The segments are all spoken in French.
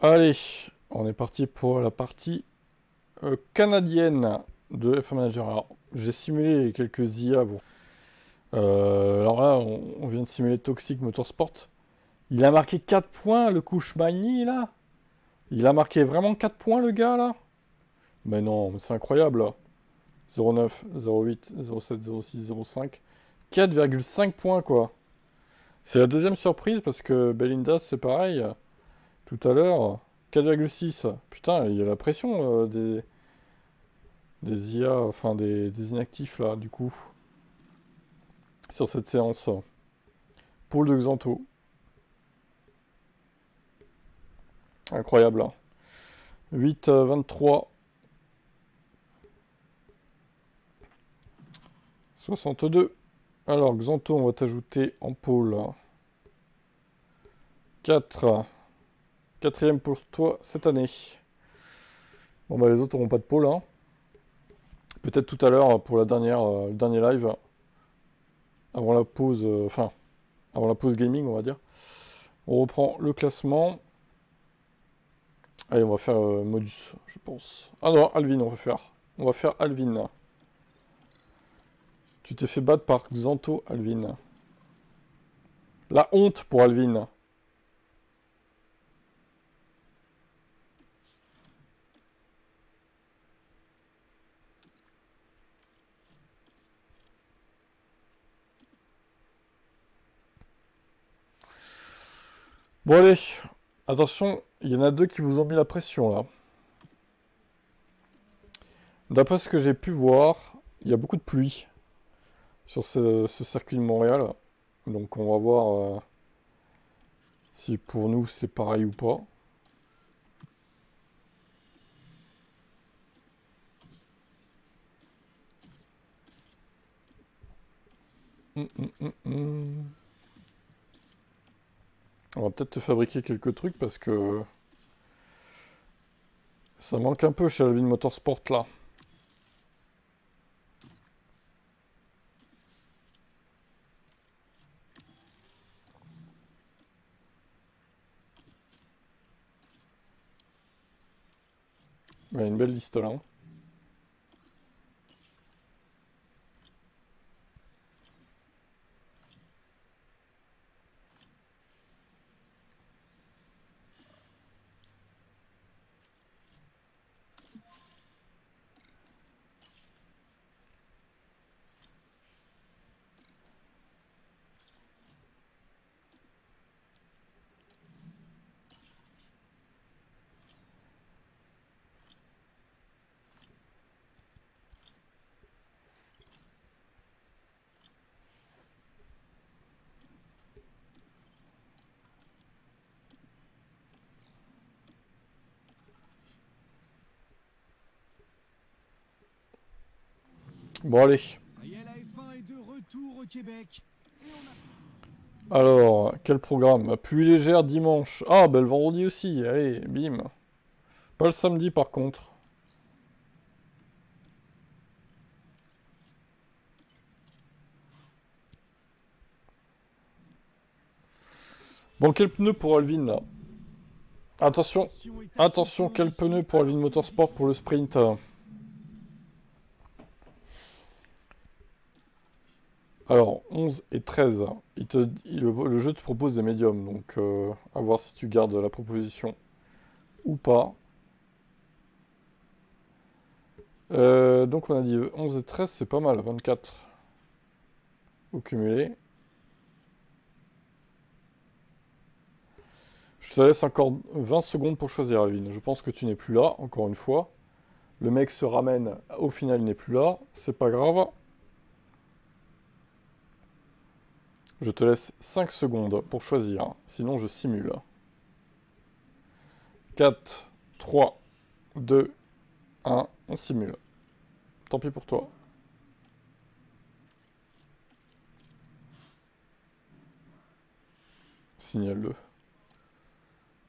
Allez, on est parti pour la partie canadienne de F1 Manager. Alors, j'ai simulé quelques IA, vous. Alors là, on vient de simuler Toxic Motorsport. Il a marqué 4 points, le Kouchmaini, là. Il a marqué vraiment 4 points, le gars, là. Mais non, mais c'est incroyable, là. 0,9, 0,8, 0,7, 0,6, 0,5. 4,5 points, quoi. C'est la deuxième surprise, parce que Belinda, c'est pareil. Tout à l'heure, 4,6. Putain, il y a la pression des IA, enfin des inactifs, là, du coup, sur cette séance. Pôle de Xanto. Incroyable, hein. 8, 23, 62. Alors, Xanto, on va t'ajouter en pôle. 4. Quatrième pour toi cette année. Bon, bah, les autres n'auront pas de pôle, hein. Peut-être tout à l'heure pour la dernière, le dernier live. Avant la pause, enfin, avant la pause gaming, on va dire. On reprend le classement. Allez, on va faire Modus, je pense. Ah non, Alvin, on va faire. On va faire Alvin. Tu t'es fait battre par Xanto, Alvin. La honte pour Alvin. Bon allez, attention, il y en a deux qui vous ont mis la pression là. D'après ce que j'ai pu voir, il y a beaucoup de pluie sur ce circuit de Montréal. Donc on va voir si pour nous c'est pareil ou pas. On va peut-être te fabriquer quelques trucs parce que ça manque un peu chez Alvin Motorsport là. Il y a une belle liste là. Bon allez. Ça y est, la F1 est de retour au Québec. Alors, quel programme? Pluie légère dimanche. Ah, bah le vendredi aussi. Allez, bim. Pas le samedi par contre. Bon, quel pneu pour Alvin là? Attention, attention, quel pneu pour Alvin Motorsport pour le sprint? Alors, 11 et 13. Le jeu te propose des médiums, donc à voir si tu gardes la proposition ou pas. Donc on a dit 11 et 13, c'est pas mal, 24 au cumulé. Je te laisse encore 20 secondes pour choisir, Alvin. Je pense que tu n'es plus là, encore une fois. Le mec se ramène, au final il n'est plus là, c'est pas grave. Je te laisse 5 secondes pour choisir, sinon je simule. 4, 3, 2, 1, on simule. Tant pis pour toi. Signale-le.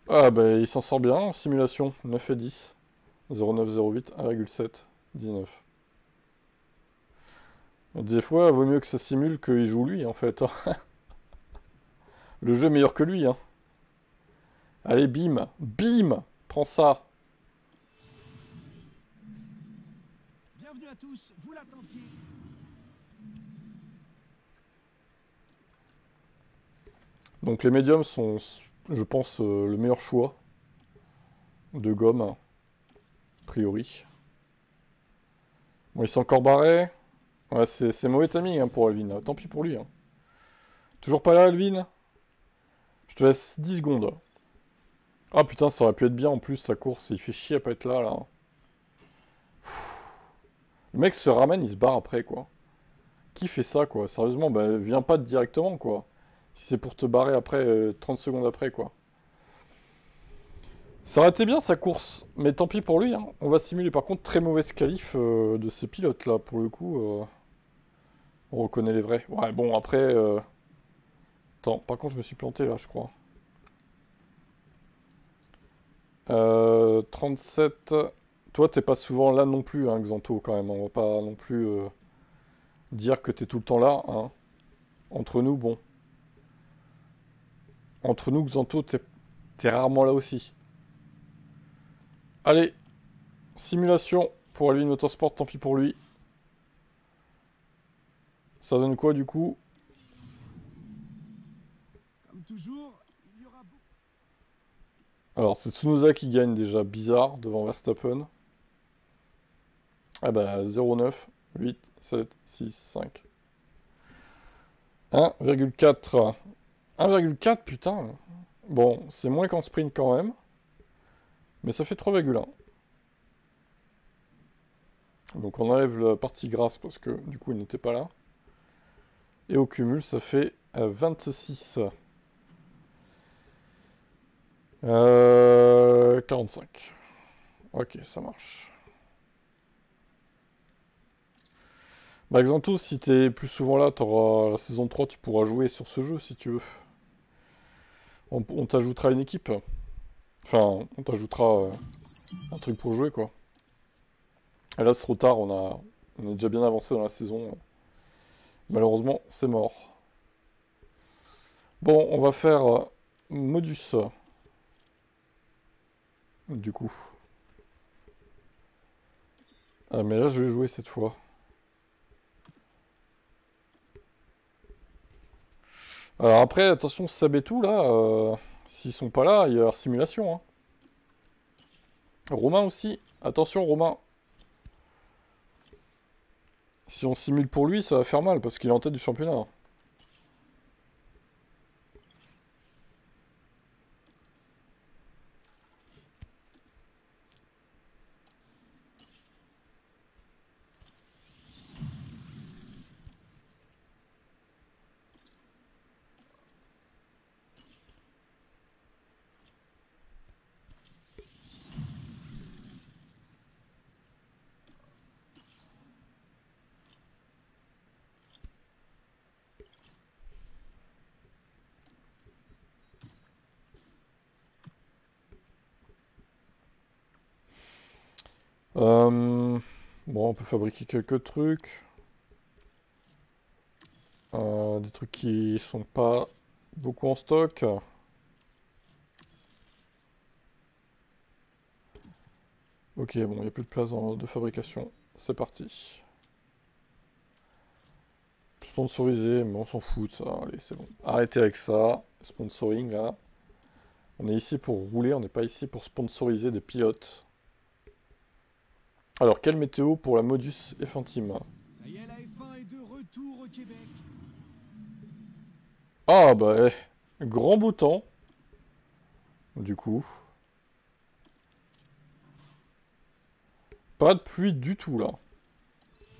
Ah bah il s'en sort bien en simulation. 9 et 10. 0,9, 0,8, 1,7, 19. Des fois, vaut mieux que ça simule qu'il joue lui en fait. Le jeu est meilleur que lui, hein. Allez, bim. Bim. Prends ça. Bienvenue à tous, vous l'attendiez. Donc les médiums sont, je pense, le meilleur choix de gomme, a priori. Bon, il s'est encore barré. Ouais, c'est mauvais timing hein, pour Alvin. Tant pis pour lui. Hein. Toujours pas là, Alvin? Je te laisse 10 secondes. Ah putain, ça aurait pu être bien en plus, sa course. Il fait chier à pas être là, là. Le mec se ramène, il se barre après, quoi. Qui fait ça, quoi? Sérieusement, bah, viens pas directement, quoi. Si c'est pour te barrer après, 30 secondes après, quoi. Ça aurait été bien, sa course. Mais tant pis pour lui, hein. On va simuler, par contre, très mauvaise qualif de ces pilotes, là. Pour le coup, on reconnaît les vrais. Ouais, bon, après... Attends, par contre, je me suis planté, là, je crois. 37... Toi, t'es pas souvent là non plus, hein, Xanto, quand même. On va pas non plus dire que t'es tout le temps là, hein. Entre nous, bon. Entre nous, Xanto, t'es rarement là aussi. Allez, simulation pour Alvin Motorsport, tant pis pour lui. Ça donne quoi, du coup? Comme toujours, il y aura beaucoup. Alors, c'est Tsunoda qui gagne déjà, bizarre, devant Verstappen. Ah bah, 0,9, 8, 7, 6, 5. 1,4. 1,4, putain. Bon, c'est moins qu'en sprint quand même. Mais ça fait 3,1. Donc on enlève la partie grasse parce que du coup il n'était pas là. Et au cumul, ça fait 26. 45. Ok, ça marche. Bah Xanto, si t'es plus souvent là, t'auras la saison 3, tu pourras jouer sur ce jeu si tu veux. On t'ajoutera une équipe. Enfin, on t'ajoutera un truc pour jouer, quoi. Et là, c'est trop tard, on est déjà bien avancé dans la saison. Malheureusement, c'est mort. Bon, on va faire Modus. Du coup. Ah, mais là, je vais jouer cette fois. Alors après, attention, Sab et tout, là, s'ils sont pas là, il y a leur simulation. Hein. Romain aussi. Attention, Romain. Si on simule pour lui, ça va faire mal, parce qu'il est en tête du championnat. Bon, on peut fabriquer quelques trucs. Des trucs qui sont pas beaucoup en stock. Ok, bon, il n'y a plus de place de fabrication. C'est parti. Sponsorisé, mais on s'en fout de ça. Allez, c'est bon. Arrêtez avec ça. Sponsoring, là. On est ici pour rouler, on n'est pas ici pour sponsoriser des pilotes. Alors, quelle météo pour la Modus Effantime? Ça y est, la F1 est de retour au Québec. Ah, bah, grand beau temps. Du coup. Pas de pluie du tout, là.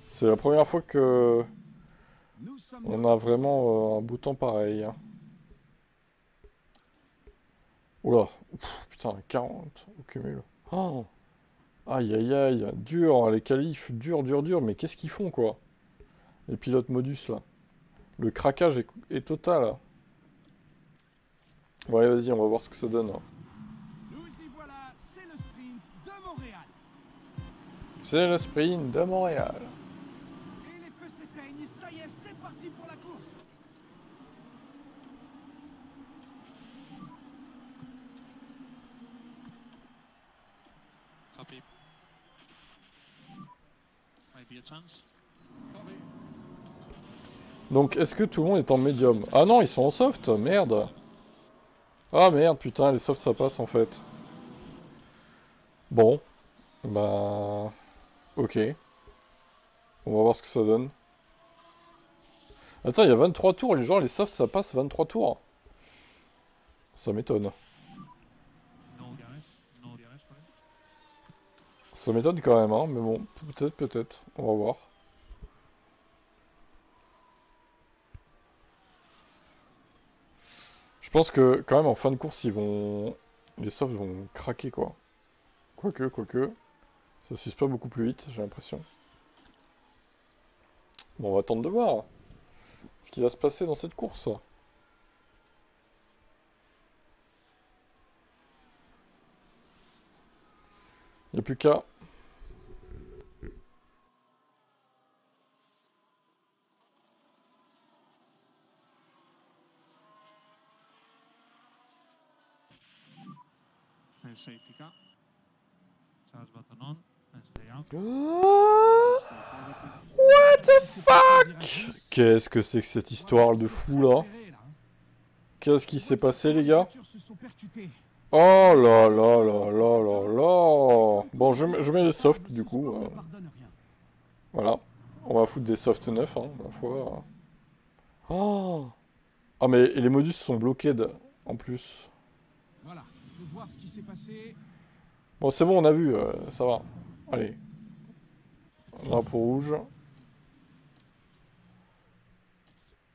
C'est la première fois que Nous sommes on a vraiment un beau temps pareil. Hein. Oula, putain, 40 au cumul. Oh, aïe aïe aïe, dur, les qualifs, dur, mais qu'est-ce qu'ils font, quoi? Les pilotes Modus, là. Le craquage est total, là. Bon, allez, vas-y, on va voir ce que ça donne. Hein. Nous y voilà, c'est le sprint de Montréal. C'est le sprint de Montréal. Et les feux s'éteignent, ça y est, c'est parti pour la course. Donc, est-ce que tout le monde est en médium? Ah non, ils sont en soft, merde. Ah merde, putain, les softs ça passe en fait. Bon, bah... Ok. On va voir ce que ça donne. Attends, il y a 23 tours, les gens, les softs ça passe 23 tours. Ça m'étonne. Ça m'étonne quand même, hein, mais bon, peut-être, on va voir. Je pense que quand même en fin de course, ils vont... Les softs vont craquer quoi. Quoique. Ça s'use pas beaucoup plus vite, j'ai l'impression. Bon, on va attendre de voir ce qui va se passer dans cette course. Il n'y a plus qu'à... Safety car. Charge button on and stay out. What the fuck? Qu'est-ce que c'est que cette histoire de fou là? Qu'est-ce qui s'est passé les gars? Oh là là là là là là. Bon, je mets les softs du coup. Voilà. On va foutre des softs neufs, hein, ma foi. Oh. Ah mais et les modus sont bloqués en plus. Voilà, on peut voir ce qui s'est passé. Bon, c'est bon, on a vu, ça va. Allez. Drapeau rouge.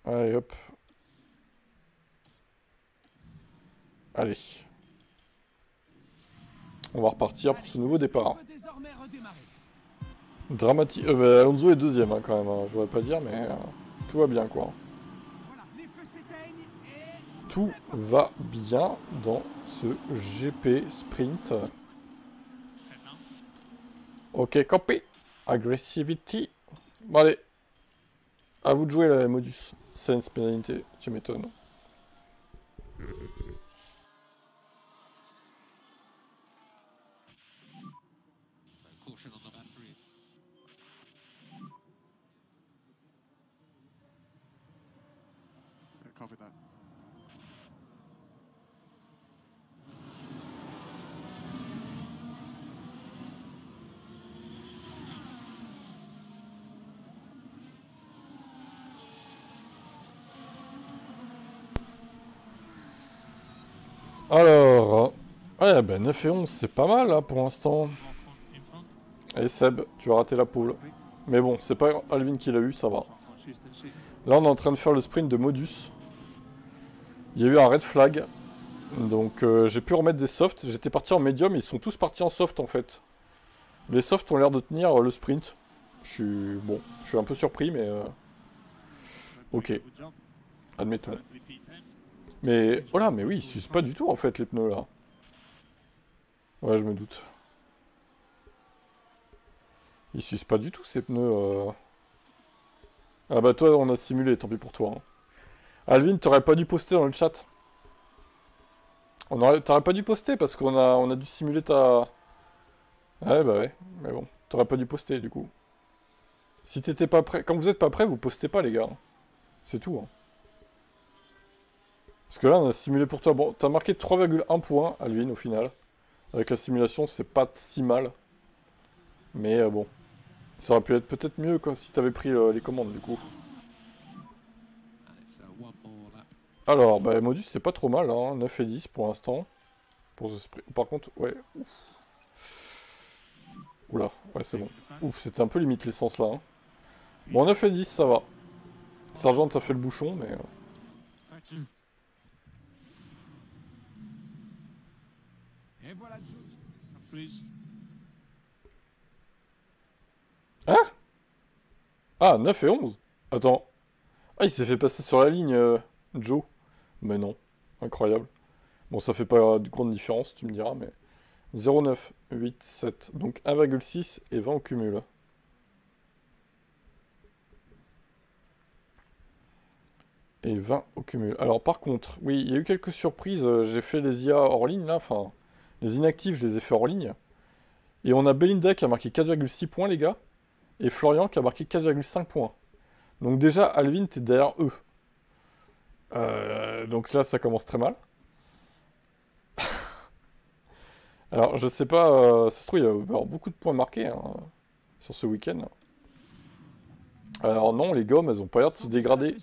Allez, hop. Allez. On va repartir pour ce nouveau départ. Dramatique. Bah, Alonso est deuxième, hein, quand même. Hein, je voudrais pas dire, mais tout va bien, quoi. Voilà, les feux s'éteignent et... Tout va bien dans ce GP Sprint. Ok, copy. Aggressivity. Bon, allez. À vous de jouer, la modus. Sense pénalité, tu m'étonnes. Caution on the battery. Copy that. Alors, ouais, ben 9 et 11, c'est pas mal là pour l'instant. Allez Seb, tu vas rater la poule. Mais bon, c'est pas Alvin qui l'a eu, ça va. Là, on est en train de faire le sprint de Modus. Il y a eu un red flag. Donc, j'ai pu remettre des softs. J'étais parti en médium, ils sont tous partis en soft en fait. Les softs ont l'air de tenir le sprint. Je suis un peu surpris, mais... Ok, admettons. Mais, voilà, mais oui, ils s'usent pas du tout en fait les pneus là. Ouais, je me doute. Ils s'usent pas du tout ces pneus. Ah bah toi, on a simulé, tant pis pour toi. Hein. Alvin, t'aurais pas dû poster dans le chat. T'aurais pas dû poster parce on a dû simuler ta... Ouais, bah ouais, mais bon. T'aurais pas dû poster du coup. Si t'étais pas prêt... Quand vous êtes pas prêt, vous postez pas les gars. C'est tout. Hein. Parce que là, on a simulé pour toi. Bon, t'as marqué 3,1 points, Alvin, au final. Avec la simulation, c'est pas si mal. Mais bon. Ça aurait pu être peut-être mieux si t'avais pris les commandes, du coup. Alors, bah, Modus, c'est pas trop mal, hein. 9 et 10 pour l'instant. Par contre, ouais. Ouf. Oula, ouais, c'est bon. Ouf, c'était un peu limite l'essence là. Hein. Bon, 9 et 10, ça va. Sargent, t'as fait le bouchon, mais... Et voilà Joe. Hein? Ah, 9 et 11? Attends. Ah, il s'est fait passer sur la ligne, Joe. Mais non. Incroyable. Bon, ça fait pas de grande différence, tu me diras, mais... 0,9, 8, 7. Donc 1,6 et 20 au cumul. Et 20 au cumul. Alors par contre, oui, il y a eu quelques surprises. J'ai fait les IA hors ligne, là. Enfin, les inactifs, je les ai fait hors ligne. Et on a Belinda qui a marqué 4,6 points, les gars. et Florian qui a marqué 4,5 points. Donc déjà, Alvin, t'es derrière eux. Donc là, ça commence très mal. Alors, je sais pas, ça se trouve, il va y avoir beaucoup de points marqués hein, sur ce week-end. Alors non, les gommes, elles ont pas l'air de se dégrader.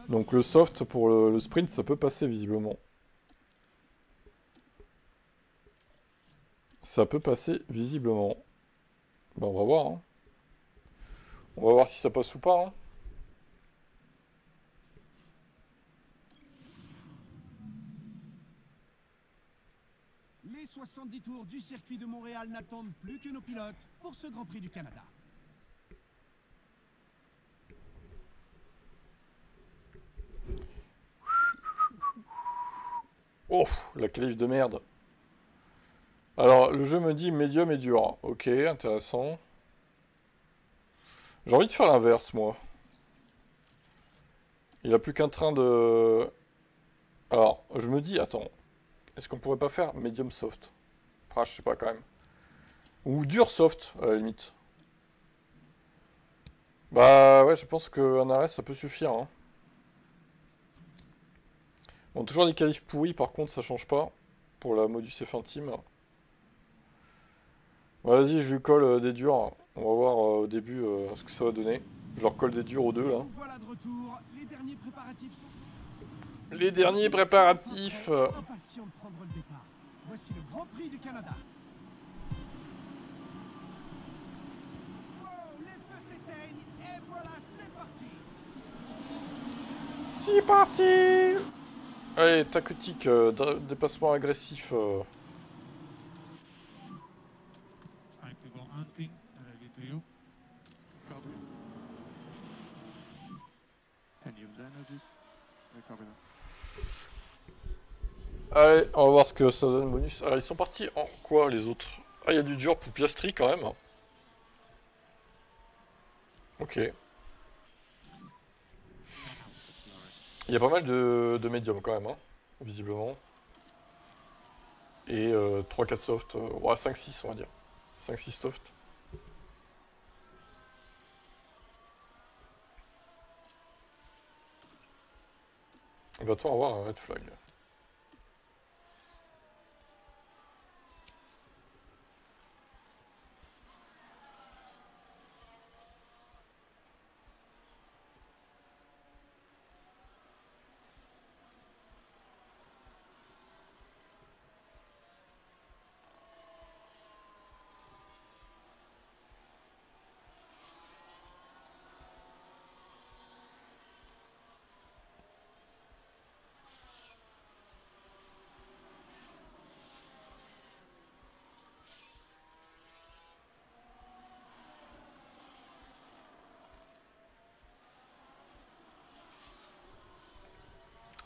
Donc le soft pour le sprint, ça peut passer visiblement. Ça peut passer visiblement. Bah on va voir. Hein. On va voir si ça passe ou pas. Hein. Les 70 tours du circuit de Montréal n'attendent plus que nos pilotes pour ce Grand Prix du Canada. Oh, la qualif de merde. Alors, le jeu me dit médium et dur. Ok, intéressant. J'ai envie de faire l'inverse, moi. Il a plus qu'un train de... Alors, je me dis, attends. Est-ce qu'on pourrait pas faire medium soft? Ah, je sais pas quand même. Ou dur soft, à la limite. Bah ouais, je pense qu'un arrêt, ça peut suffire. Hein. Bon, toujours des qualifs pourris, par contre, ça change pas. Pour la modus F1 Team. Bon, vas-y, je lui colle des durs. On va voir au début ce que ça va donner. Je leur colle des durs aux deux, là. Voilà de retour. Les derniers préparatifs sont... Les derniers préparatifs. Impatient de prendre le départ. Voici le Grand Prix du Canada. Wow, les feux s'éteignent et voilà, c'est parti. C'est parti. Allez, tactique, dépassement agressif. Time to go hunting. Ready to you. Copy. Can use energies. Yeah, copy that. Allez, on va voir ce que ça donne bonus. Alors, ils sont partis en quoi, les autres? Ah, il y a du dur pour Piastri, quand même. Ok. Il y a pas mal de médium, quand même, hein, visiblement. Et 3-4 soft. Ouais, 5-6, on va dire. 5-6 soft. Va-t-on avoir un red flag?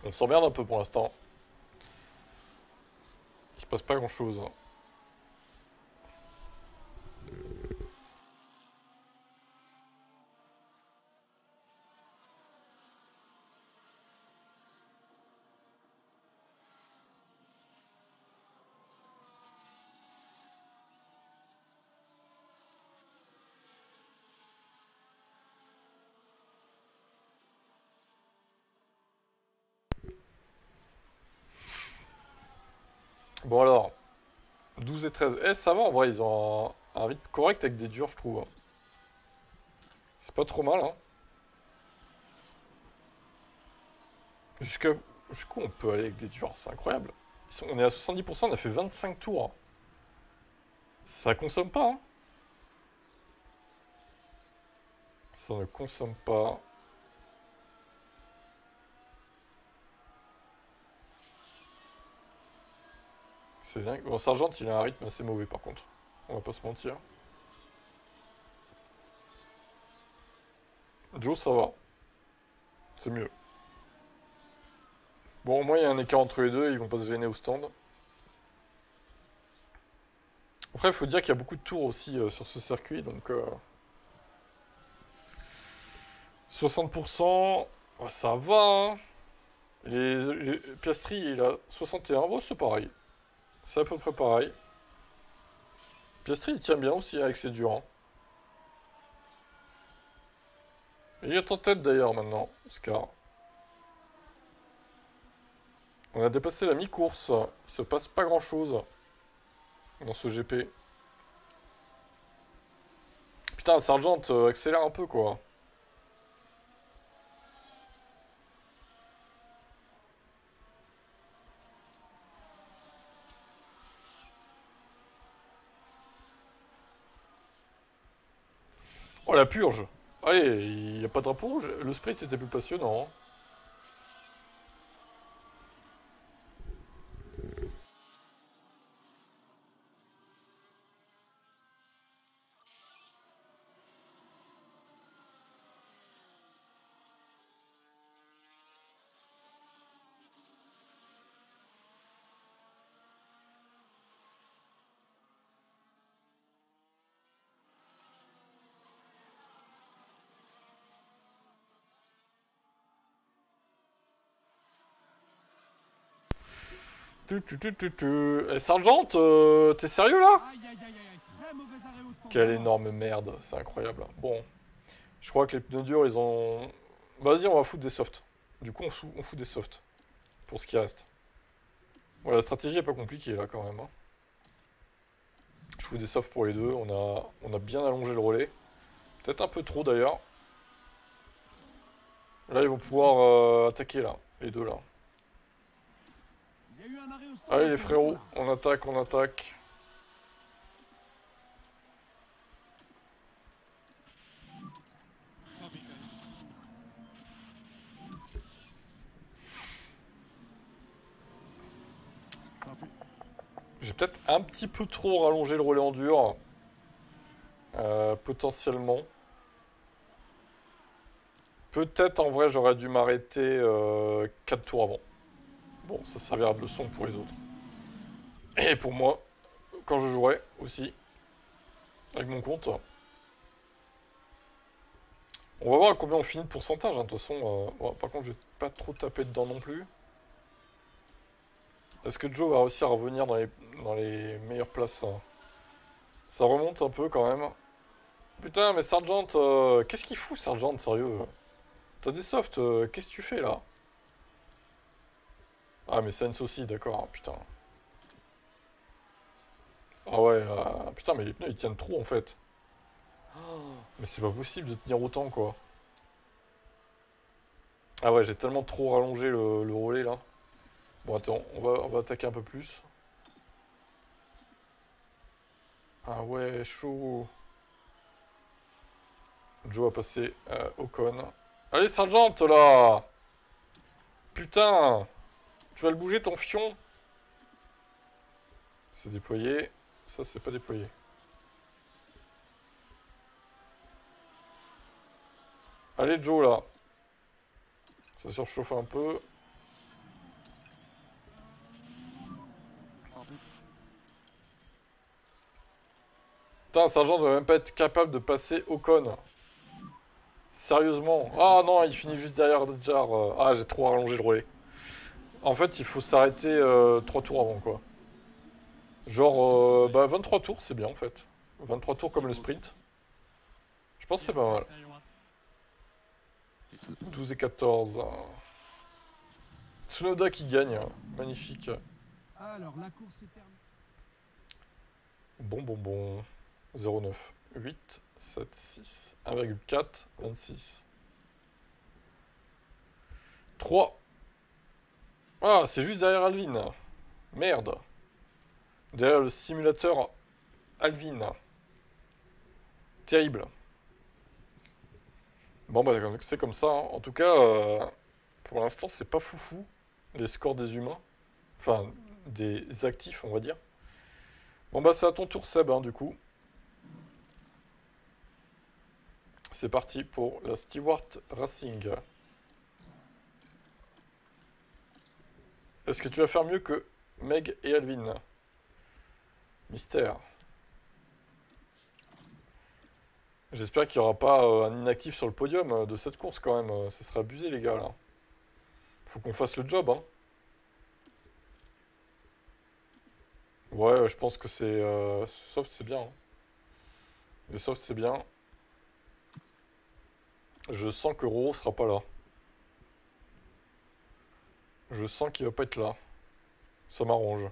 On s'emmerde un peu pour l'instant. Il se passe pas grand chose. Bon alors, 12 et 13. Eh, ça va en vrai, ils ont un rythme correct avec des durs, je trouve. C'est pas trop mal, hein. Jusqu'où on peut aller avec des durs, c'est incroyable. On est à 70%, on a fait 25 tours. Ça consomme pas, hein. Ça ne consomme pas. C'est dingue. Bon, Sargent, il a un rythme assez mauvais par contre. On va pas se mentir. Joe, ça va. C'est mieux. Bon, au moins, il y a un écart entre les deux, ils vont pas se gêner au stand. Après, il faut dire qu'il y a beaucoup de tours aussi sur ce circuit, donc... 60%, ouais, ça va. Hein. Piastri, il a 61, bon, c'est pareil. C'est à peu près pareil. Piastri, il tient bien aussi avec ses durs. Hein. Il est en tête d'ailleurs maintenant, Oscar. On a dépassé la mi-course. Il se passe pas grand-chose dans ce GP. Putain, Sargent, accélère un peu, quoi. Oh, la purge. Allez, il n'y a pas de drapeau rouge. Le sprint était plus passionnant. Hein. Eh, Sargent, t'es sérieux là? Aïe, aïe, aïe, aïe, très mauvais arrêt au standard. Quelle énorme merde, c'est incroyable. Bon, je crois que les pneus durs, ils ont... Vas-y, on va foutre des softs. Du coup, on fout des softs. Pour ce qui reste. Bon, la stratégie est pas compliquée, là, quand même. Hein. Je fous des softs pour les deux. On a bien allongé le relais. Peut-être un peu trop, d'ailleurs. Là, ils vont pouvoir attaquer, là. Les deux, là. Il y a eu un arrêt au standard. Allez, les frérots. On attaque, on attaque. Copy, guys. Copy. J'ai peut-être un petit peu trop rallongé le relais en dur. Potentiellement. Peut-être en vrai j'aurais dû m'arrêter 4 tours avant. Bon, ça servira de leçon pour les autres. Et pour moi, quand je jouerai aussi. Avec mon compte. On va voir à combien on finit de pourcentage. Hein. De toute façon, bon, par contre je vais pas trop taper dedans non plus. Est-ce que Joe va réussir à revenir dans les meilleures places? Ça remonte un peu quand même. Putain, mais Sargent, qu'est-ce qu'il fout, Sargent, sérieux? T'as des softs, qu'est-ce que tu fais là? Ah, mais Sainz aussi, d'accord, putain. Ah ouais, putain, mais les pneus ils tiennent trop en fait. Oh, mais c'est pas possible de tenir autant quoi. Ah ouais, j'ai tellement trop rallongé le relais là. Bon, attends, on va attaquer un peu plus. Ah ouais, chaud. Joe a passé Ocon. Allez, Sargent, là! Putain! Tu vas le bouger, ton fion? C'est déployé. Ça, c'est pas déployé. Allez, Joe, là. Ça surchauffe un peu. Copy. Putain, Sargent ne va même pas être capable de passer Ocon. Sérieusement. Ah non, il finit juste derrière Jar. Ah, j'ai trop rallongé le relais. En fait, il faut s'arrêter 3 tours avant, quoi. Genre, bah 23 tours, c'est bien, en fait. 23 tours comme le sprint. Je pense que c'est pas mal. 12 et 14. Tsunoda qui gagne. Magnifique. Alors, la course est terminée. Bon. 0,9. 8, 7, 6. 1,4, 26. 3. Ah, c'est juste derrière Alvin. Merde. Derrière le simulateur Alvin. Terrible. Bon, bah, c'est comme ça. Hein. En tout cas, pour l'instant, c'est pas foufou, les scores des humains. Enfin, des actifs, on va dire. Bon, bah, c'est à ton tour, Seb, hein, du coup. C'est parti pour la Stewart Racing. Est-ce que tu vas faire mieux que Meg et Alvin? Mystère. J'espère qu'il n'y aura pas un inactif sur le podium de cette course quand même. Ça serait abusé les gars là. Faut qu'on fasse le job hein. Ouais, je pense que c'est... soft c'est bien. Hein. Les soft c'est bien. Je sens que Roro sera pas là. Je sens qu'il va pas être là. Ça m'arrange.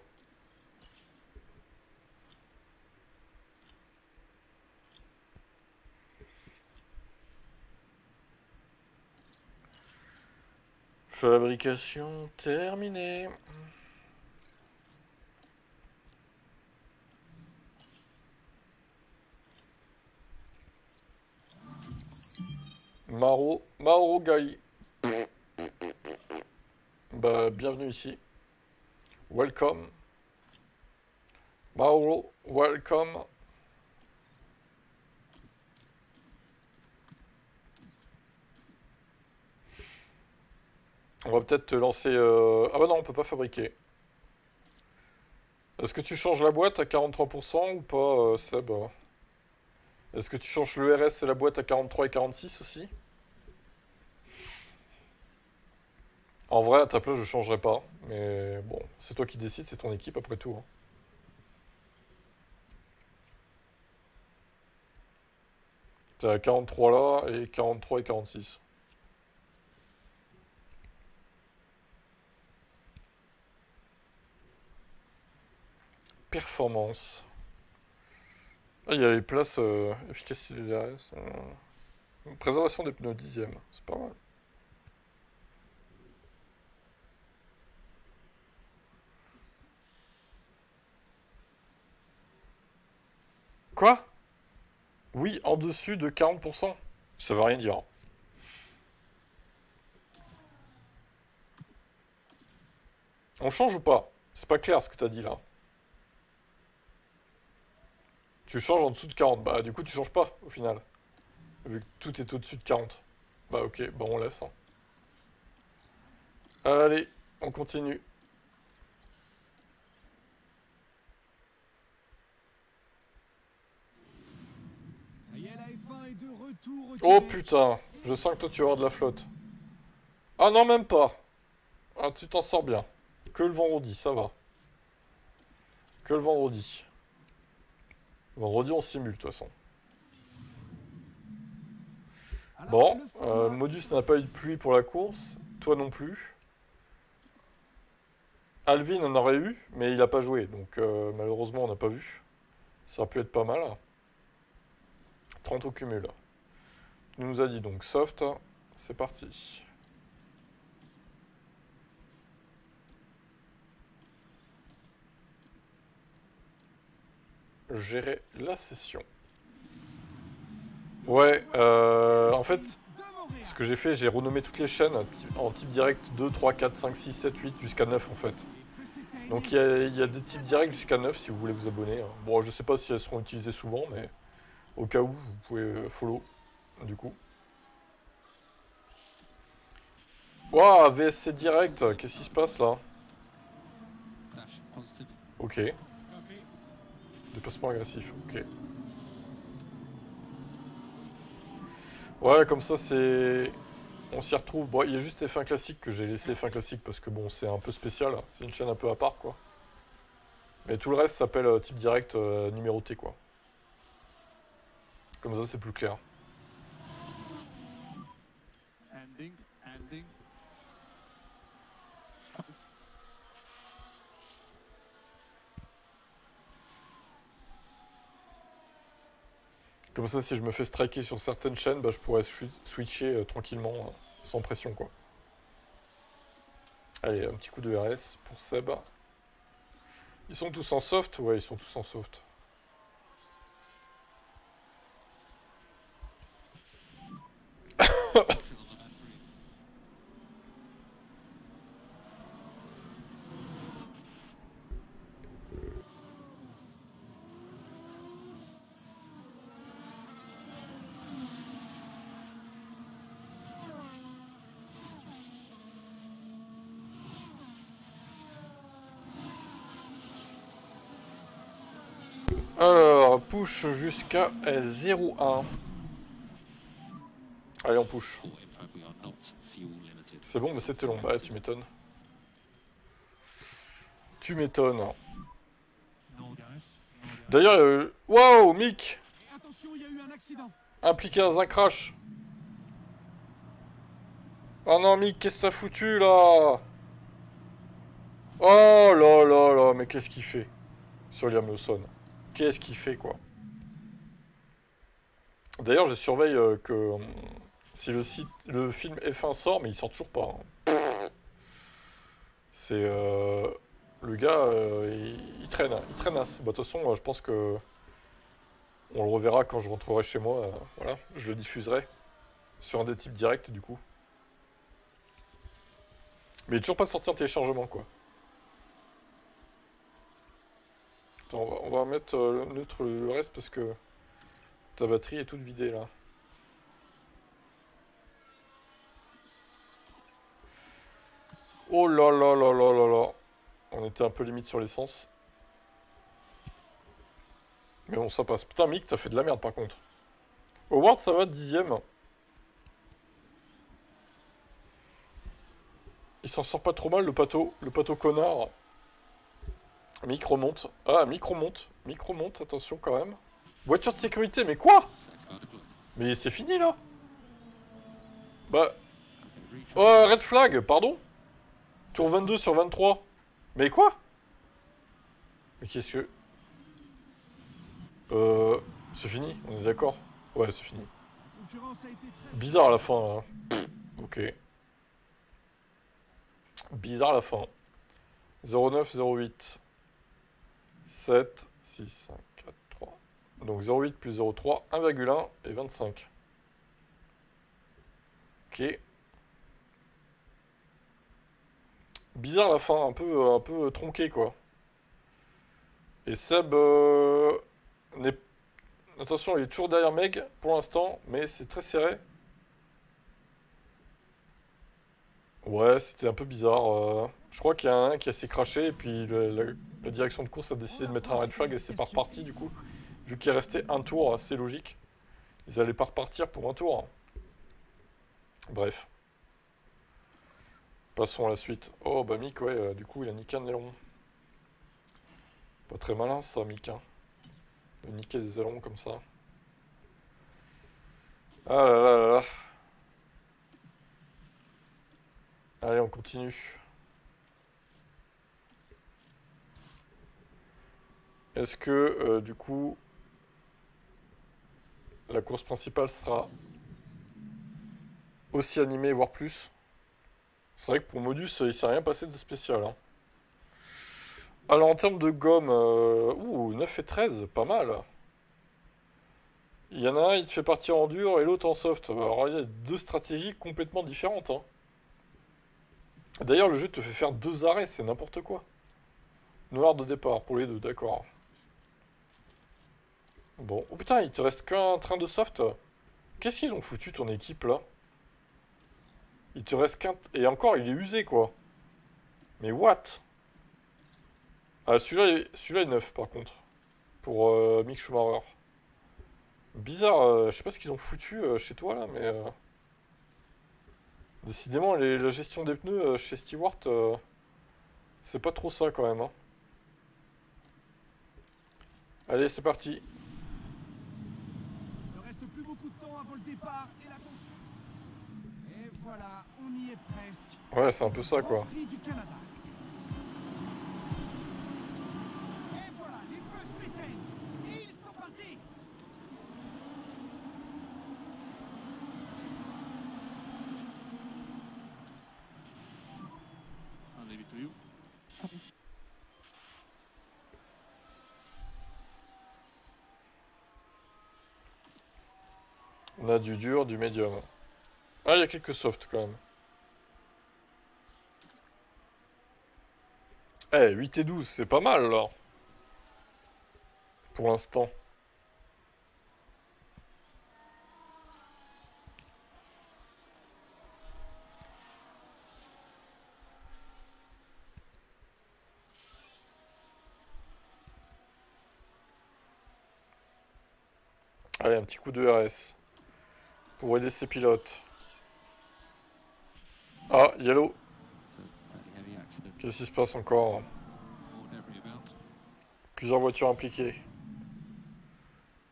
Fabrication terminée. Mauro Gai. Bah, bienvenue ici. Welcome. Mauro, welcome. On va peut-être te lancer... Ah bah non, on peut pas fabriquer. Est-ce que tu changes la boîte à 43% ou pas, Seb? Est-ce que tu changes le RS et la boîte à 43 et 46 aussi? En vrai, à ta place, je changerai pas. Mais bon, c'est toi qui décides, c'est ton équipe après tout. Hein. T'es à 43 là, et 43 et 46. Performance. Ah, il y a les places efficacité du DRS. Préservation des pneus, 10e. C'est pas mal. Quoi? Oui, en dessus de 40%. Ça veut rien dire. On change ou pas? C'est pas clair ce que t'as dit là. Tu changes en dessous de 40. Bah du coup tu changes pas au final. Vu que tout est au-dessus de 40. Bah ok, bah on laisse. Hein. Allez, on continue. Ça y est, la F1 est de retour au Oh Québec. putain, je sens que toi tu vas avoir de la flotte. Ah non, même pas. Ah, tu t'en sors bien. Que le vendredi, ça va. Que le vendredi. Vendredi on simule de toute façon. Alors, Bon, le format- Modus n'a pas eu de pluie pour la course. Toi non plus. Alvin en aurait eu, mais il a pas joué. Donc malheureusement on n'a pas vu. Ça aurait pu être pas mal. 30 au cumul. Il nous a dit donc soft. C'est parti. Gérer la session. Ouais, en fait, de Montréal. ce que j'ai fait, j'ai renommé toutes les chaînes en type direct 2, 3, 4, 5, 6, 7, 8 jusqu'à 9 en fait. Donc il y a des types directs jusqu'à 9 si vous voulez vous abonner. Hein. Bon, je sais pas si elles seront utilisées souvent, mais au cas où, vous pouvez follow, du coup. Waouh, VSC direct, qu'est-ce qui se passe là? Dash, positive. Ok. Déplacement agressif, ok. Ouais, comme ça c'est... On s'y retrouve. Bon, il y a juste F1 classique que j'ai laissé F1 classique parce que bon, c'est un peu spécial. C'est une chaîne un peu à part, quoi. Mais tout le reste s'appelle type direct numéroté, quoi. Comme ça, c'est plus clair. Ending, ending. Comme ça, si je me fais striker sur certaines chaînes, bah, je pourrais switcher tranquillement, sans pression, quoi. Allez, un petit coup de RS pour Seb. Ils sont tous en soft? Ouais, ils sont tous en soft. Alors, push jusqu'à 0,1. Allez, on push. C'est bon, mais c'était long. Bah, tu m'étonnes. Tu m'étonnes. No gas. D'ailleurs, waouh, Mick, Et attention, il y a eu un accident. impliqué dans un crash. Oh non, Mick, qu'est-ce que t'as foutu là? Oh là là là, mais qu'est-ce qu'il fait sur Liam Lawson? Qu'est-ce qu'il fait, quoi? D'ailleurs, je surveille si le film F1 sort, mais il sort toujours pas. Hein. C'est le gars, il traîne, hein, il traînasse. Bah, de toute façon, je pense que on le reverra quand je rentrerai chez moi. Voilà, je le diffuserai sur un des types directs du coup. Mais il est toujours pas sorti en téléchargement, quoi. Attends, on va mettre neutre le reste parce que ta batterie est toute vidée là. Oh là là là là là là. On était un peu limite sur l'essence. Mais bon, ça passe. Putain, Mick, t'as fait de la merde par contre. Howard, ça va, 10ème. Il s'en sort pas trop mal, le pato connard. Mick remonte. Ah, Mick remonte. Mick remonte, attention quand même. Voiture de sécurité, mais quoi? Mais c'est fini là. Bah... Oh, red flag, pardon? Tour 22 sur 23. Mais quoi? Mais qu'est-ce que... C'est fini, on est d'accord? Ouais, c'est fini. Bizarre à la fin, hein. Ok. Bizarre à la fin. 09, 08. 7, 6, 5, 4, 3. Donc 0,8 plus 0,3, 1,1 et 25. Ok. Bizarre la fin, un peu tronqué quoi. Et Seb attention, il est toujours derrière Meg pour l'instant, mais c'est très serré. Ouais, c'était un peu bizarre. Je crois qu'il y a un qui s'est craché et puis la direction de course a décidé de mettre un red flag et c'est pas reparti du coup. Vu qu'il restait un tour, assez logique. Ils allaient pas repartir pour un tour. Bref. Passons à la suite. Oh bah Mick, ouais, du coup il a niqué un aileron. Pas très malin ça, Mick. Hein. De niquer des ailerons comme ça. Ah là là là là. Allez, on continue. Est-ce que, du coup, la course principale sera aussi animée, voire plus? C'est vrai que pour Modus, il s'est rien passé de spécial. Hein. Alors, en termes de gomme, 9 et 13, pas mal. Il y en a un, il te fait partir en dur et l'autre en soft. Alors, il y a deux stratégies complètement différentes. Hein. D'ailleurs, le jeu te fait faire 2 arrêts, c'est n'importe quoi. Noir de départ pour les deux, d'accord. Bon. Oh putain, il te reste qu'un train de soft. Qu'est-ce qu'ils ont foutu ton équipe là? Il te reste qu'un... Et encore, il est usé quoi. Mais what? Ah, celui-là est neuf par contre. Pour Mick Schumacher. Bizarre, je sais pas ce qu'ils ont foutu chez toi là, mais... Décidément, la gestion des pneus chez Stewart, c'est pas trop ça quand même. Hein. Allez, c'est parti. Il ne reste plus beaucoup de temps avant le départ et l'attention. Et voilà, on y est presque. Ouais, c'est un peu ça quoi. Grand Prix du Canada. Et voilà, les feux s'éteignent. Et ils sont partis. I'll leave it to you. On a du dur, du médium. Ah, il y a quelques softs quand même. Eh, 8 et 12, c'est pas mal là. Pour l'instant. Allez, un petit coup de RS. Pour aider ses pilotes. Ah, yellow. Qu'est-ce qui se passe encore? Plusieurs voitures impliquées.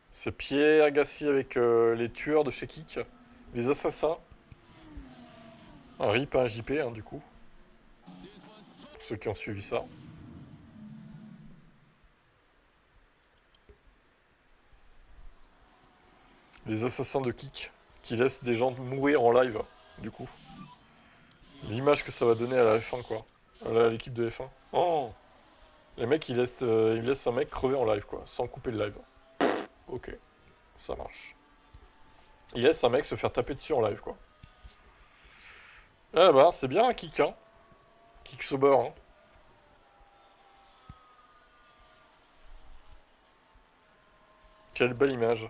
C'est Pierre Gasly avec les tueurs de chez Kik. Les assassins. Un RIP, un JP, hein, du coup. Pour ceux qui ont suivi ça. Les assassins de kick qui laissent des gens mourir en live, du coup. L'image que ça va donner à la F1, quoi. À l'équipe de F1. Oh! Les mecs, ils laissent un mec crever en live, quoi, sans couper le live. Ok, ça marche. Ils laissent un mec se faire taper dessus en live, quoi. Eh ben, c'est bien un kick, hein. Kick sober, hein. Quelle belle image.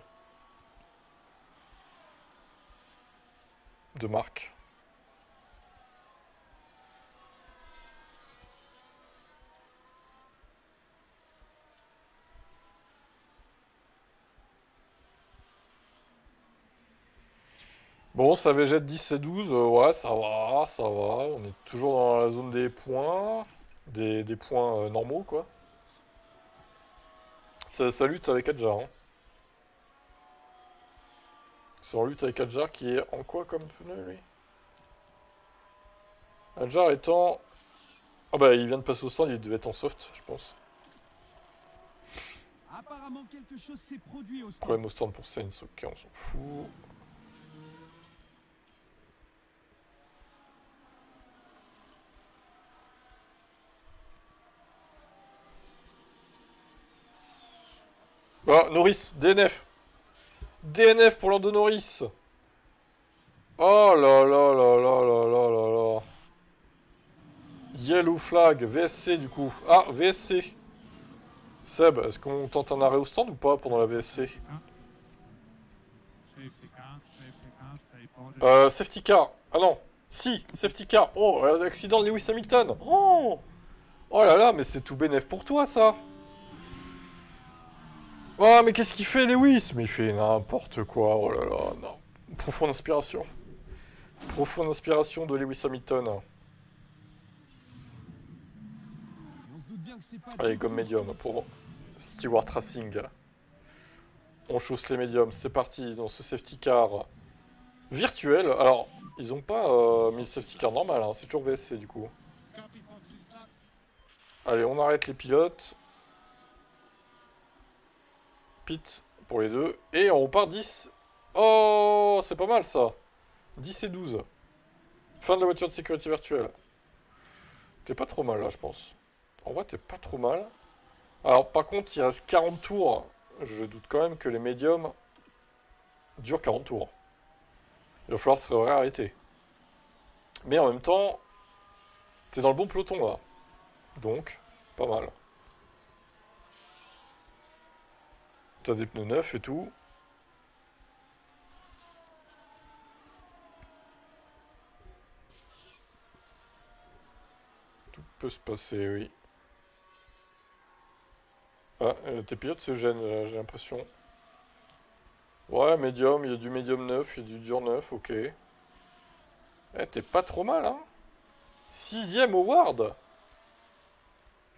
De marque. Bon, ça végète 10 et 12, ouais, ça va, ça va. On est toujours dans la zone des points. Des points normaux, quoi. Ça lutte avec Adjar, hein. C'est en lutte avec Adjar qui est en quoi comme pneu, lui? Adjar étant... Ah bah, il vient de passer au stand, il devait être en soft, je pense. Apparemment, quelque chose s'est produit au stand. Problème au stand pour Sainz, ok, on s'en fout. Ah, Norris, DNF. DNF pour Lando Norris. Oh là là là là là là là là. Yellow flag, VSC du coup. Ah, VSC. Seb, est-ce qu'on tente un arrêt au stand ou pas pendant la VSC? Safety car, stay positive. Safety car. Ah non. Si, safety car. Oh, accident de Lewis Hamilton. Oh, oh là là, mais c'est tout bénef pour toi ça. Oh, mais qu'est-ce qu'il fait Lewis? Mais il fait n'importe quoi. Oh là là, non. Profonde inspiration. Profonde inspiration de Lewis Hamilton. On se doute bien que c'est pas Allez, du gomme tout médium pour Stewart Racing. On chausse les médiums, c'est parti dans ce safety car virtuel. Alors, ils ont pas mis le safety car normal, hein, c'est toujours VSC du coup. Allez, on arrête les pilotes. Pit pour les deux. Et on repart 10. Oh, c'est pas mal ça. 10 et 12. Fin de la voiture de sécurité virtuelle. T'es pas trop mal là, je pense. En vrai, t'es pas trop mal. Alors, par contre, il reste 40 tours. Je doute quand même que les médiums durent 40 tours. Il va falloir se réarrêter. Mais en même temps, t'es dans le bon peloton là. Donc, pas mal. T'as des pneus neufs et tout. Tout peut se passer, oui. Ah, tes pilotes se gênent, j'ai l'impression. Ouais, médium, il y a du médium neuf, il y a du dur neuf, ok. Eh, t'es pas trop mal, hein. 6ème award.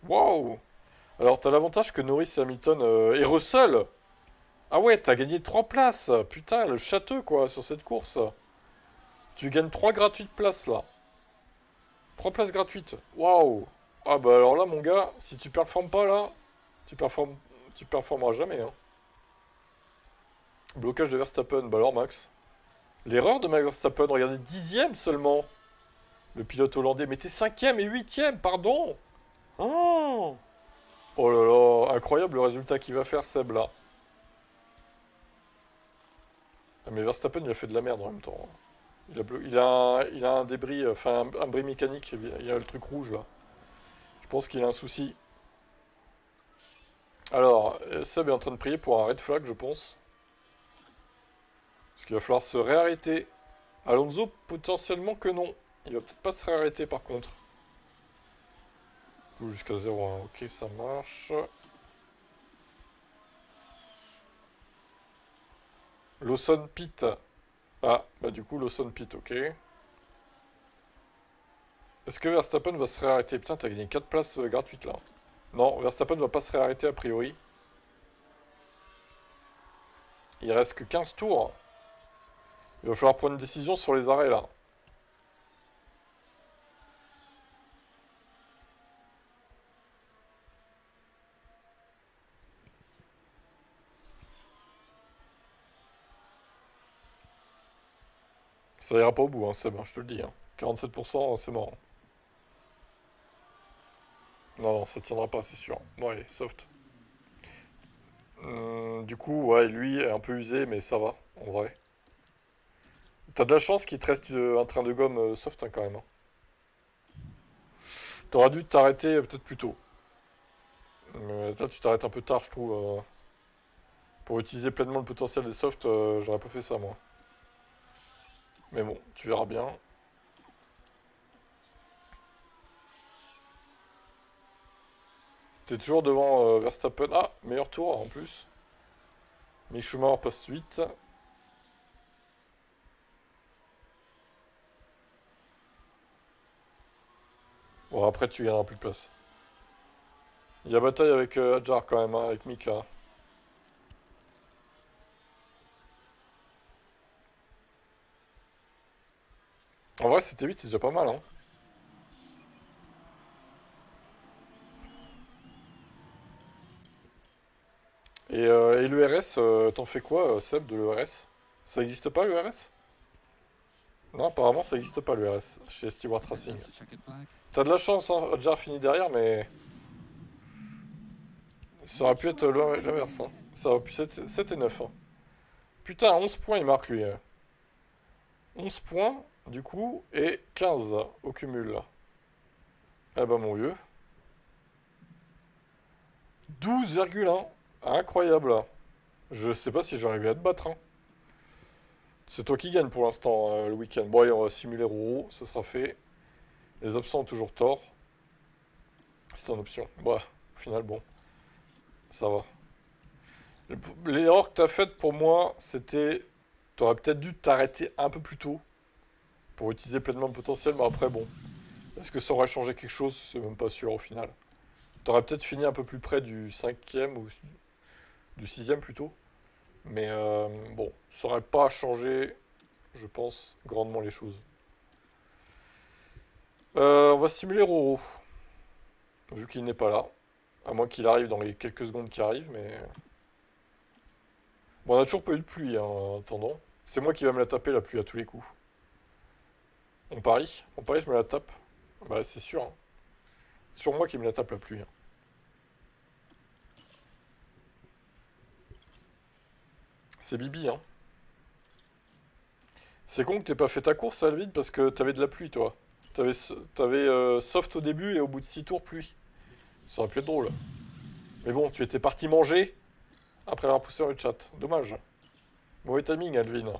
Waouh. Alors, t'as l'avantage que Norris et Hamilton et Russell. Ah ouais, t'as gagné 3 places. Putain, le château, quoi, sur cette course. Tu gagnes 3 gratuites places, là. 3 places gratuites. Waouh. Ah bah alors là, mon gars, si tu performes pas, là, tu performeras jamais, hein. Blocage de Verstappen, bah alors Max. L'erreur de Max Verstappen, regardez, 10ème seulement. Le pilote hollandais, mais t'es 5ème et 8ème, pardon. Oh, oh là là, incroyable le résultat qu'il va faire Seb là. Ah, mais Verstappen il a fait de la merde en même temps. Il a un débris, enfin un bris mécanique, il y a le truc rouge là. Je pense qu'il a un souci. Alors, Seb est en train de prier pour un red flag, je pense. Parce qu'il va falloir se réarrêter. Alonso, potentiellement que non. Il va peut-être pas se réarrêter par contre. Jusqu'à 0,1. Ok, ça marche. Lawson Pit. Ah, bah du coup, Lawson Pit, ok. Est-ce que Verstappen va se réarrêter? Putain, t'as gagné 4 places gratuites là. Non, Verstappen va pas se réarrêter a priori. Il reste que 15 tours. Il va falloir prendre une décision sur les arrêts là. Ça ira pas au bout, hein, Seb, hein, je te le dis. Hein. 47%, c'est mort. Non, non, ça tiendra pas, c'est sûr. Bon, allez, soft. Du coup, ouais, lui est un peu usé, mais ça va, en vrai. T'as de la chance qu'il te reste un train de gomme soft, hein, quand même. Hein. T'aurais dû t'arrêter peut-être plus tôt. Là, tu t'arrêtes un peu tard, je trouve. Pour utiliser pleinement le potentiel des softs, j'aurais pas fait ça, moi. Mais bon, tu verras bien. T'es toujours devant Verstappen. Ah, meilleur tour en plus. Mick Schumacher passe 8. Bon, après, tu gagneras plus de place. Il y a bataille avec Hadjar quand même, hein, avec Mick là. En vrai, c'était 8, c'est déjà pas mal, hein. Et l'ERS, t'en fais quoi, Seb, de l'ERS? Ça existe pas, l'ERS? Non, apparemment, ça existe pas, l'ERS, chez Stewart Racing. That's a checkered flag. T'as de la chance, hein, Hadjar finit derrière, mais... Ça aurait pu être l'inverse, hein. Ça aurait pu être 7 et 9, hein. Putain, 11 points, il marque, lui. 11 points, du coup, et 15 au cumul. Eh ben, mon vieux. 12,1. Incroyable. Je sais pas si j'arrive à te battre. Hein. C'est toi qui gagne pour l'instant le week-end. Bon, allez, on va simuler Roro, ça sera fait. Les absents ont toujours tort. C'est en option. Bah, au final, bon, ça va. L'erreur que t'as faite pour moi, c'était... T'aurais peut-être dû t'arrêter un peu plus tôt pour utiliser pleinement le potentiel, mais après, bon. Est-ce que ça aurait changé quelque chose? C'est même pas sûr au final. T'aurais peut-être fini un peu plus près du 5e ou du 6e plutôt. Mais bon, ça aurait pas changé, je pense, grandement les choses. On va simuler Roro. Vu qu'il n'est pas là. À moins qu'il arrive dans les quelques secondes qui arrivent, mais... Bon, on a toujours pas eu de pluie, hein, en attendant. C'est moi qui va me la taper, la pluie, à tous les coups. On parie? On parie, je me la tape? Bah, c'est sûr. Hein. C'est sur moi qui me la tape, la pluie. Hein. C'est Bibi, hein. C'est con que t'aies pas fait ta course, Alvin, parce que t'avais de la pluie, toi. T'avais soft au début et au bout de 6 tours, pluie. Ça aurait pu être drôle. Mais bon, tu étais parti manger après avoir poussé dans le chat. Dommage. Mauvais timing, Alvin.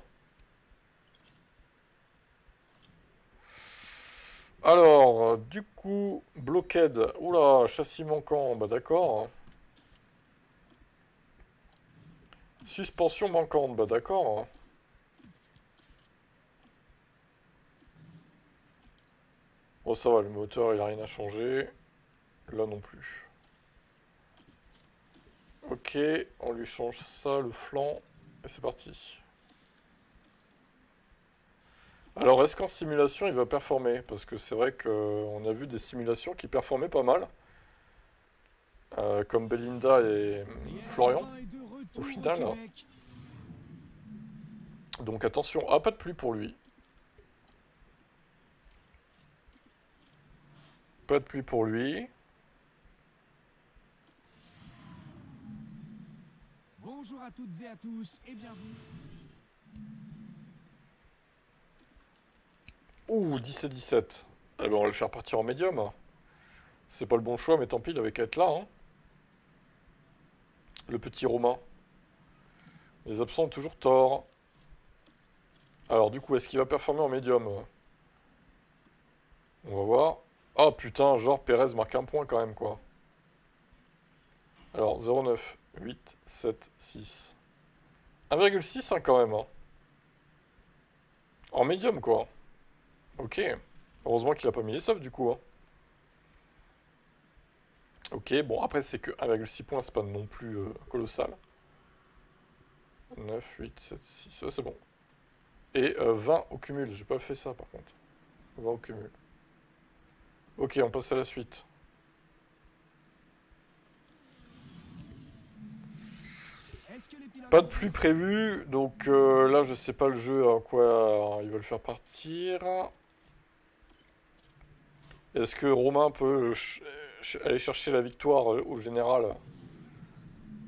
Alors, du coup, blockade. Oula, châssis manquant. Bah d'accord. Suspension manquante. Bah d'accord. Bon, ça va, le moteur, il a rien à changer. Là non plus. Ok, on lui change ça, le flanc. Et c'est parti. Alors, est-ce qu'en simulation, il va performer? Parce que c'est vrai qu'on a vu des simulations qui performaient pas mal. Comme Belinda et Florian, au final. Donc attention. Ah, pas de pluie pour lui. Pas de pluie pour lui. Bonjour à toutes et à tous et bienvenue. Ouh, 17-17. Eh ben, on va le faire partir en médium. C'est pas le bon choix, mais tant pis, il avait qu'à être là. Hein. Le petit Romain. Les absents ont toujours tort. Alors, du coup, est-ce qu'il va performer en médium? On va voir. Ah, putain, genre, Pérez marque un point quand même, quoi. Alors, 0,9, 8, 7, 6. 1,6, hein, quand même. Hein. En médium, quoi. Ok. Heureusement qu'il a pas mis les softs, du coup. Hein. Ok, bon, après, c'est que 1,6 points, c'est pas non plus colossal. 9, 8, 7, 6, c'est bon. Et 20 au cumul, j'ai pas fait ça, par contre. 20 au cumul. Ok, on passe à la suite. Est-ce que les Pas de pluie prévue, donc là je sais pas le jeu en quoi ils veulent faire partir. Est-ce que Romain peut aller chercher la victoire au général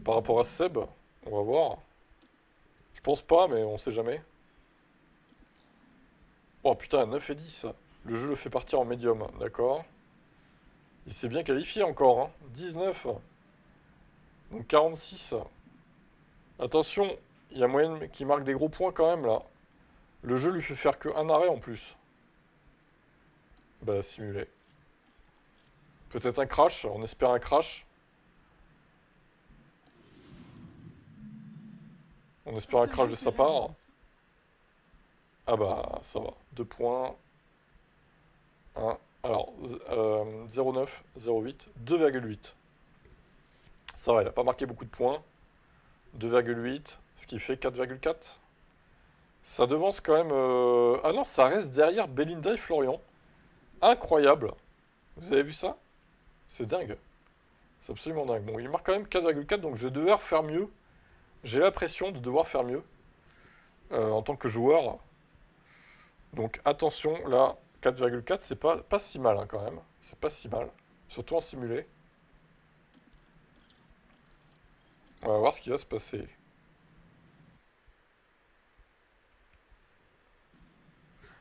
par rapport à Seb? On va voir. Je pense pas, mais on sait jamais. Oh putain, 9 et 10. Le jeu le fait partir en médium, d'accord. Il s'est bien qualifié encore, hein. 19. Donc 46. Attention, il y a moyen qu'il marque des gros points quand même là. Le jeu lui fait faire que un arrêt en plus. Bah simulé. Peut-être un crash, on espère un crash. On espère un crash de sa part. Ah bah ça va. 2 points. 1. Alors 0,9, 0,8, 2,8. Ça va, il n'a pas marqué beaucoup de points. 2,8, ce qui fait 4,4. Ça devance quand même... Ah non, ça reste derrière Belinda et Florian. Incroyable. Vous avez vu ça? C'est dingue. C'est absolument dingue. Bon, il marque quand même 4,4, donc je vais devoir faire mieux. J'ai l'impression de devoir faire mieux. En tant que joueur. Donc attention, là, 4,4, c'est pas si mal hein, quand même. C'est pas si mal. Surtout en simulé. On va voir ce qui va se passer.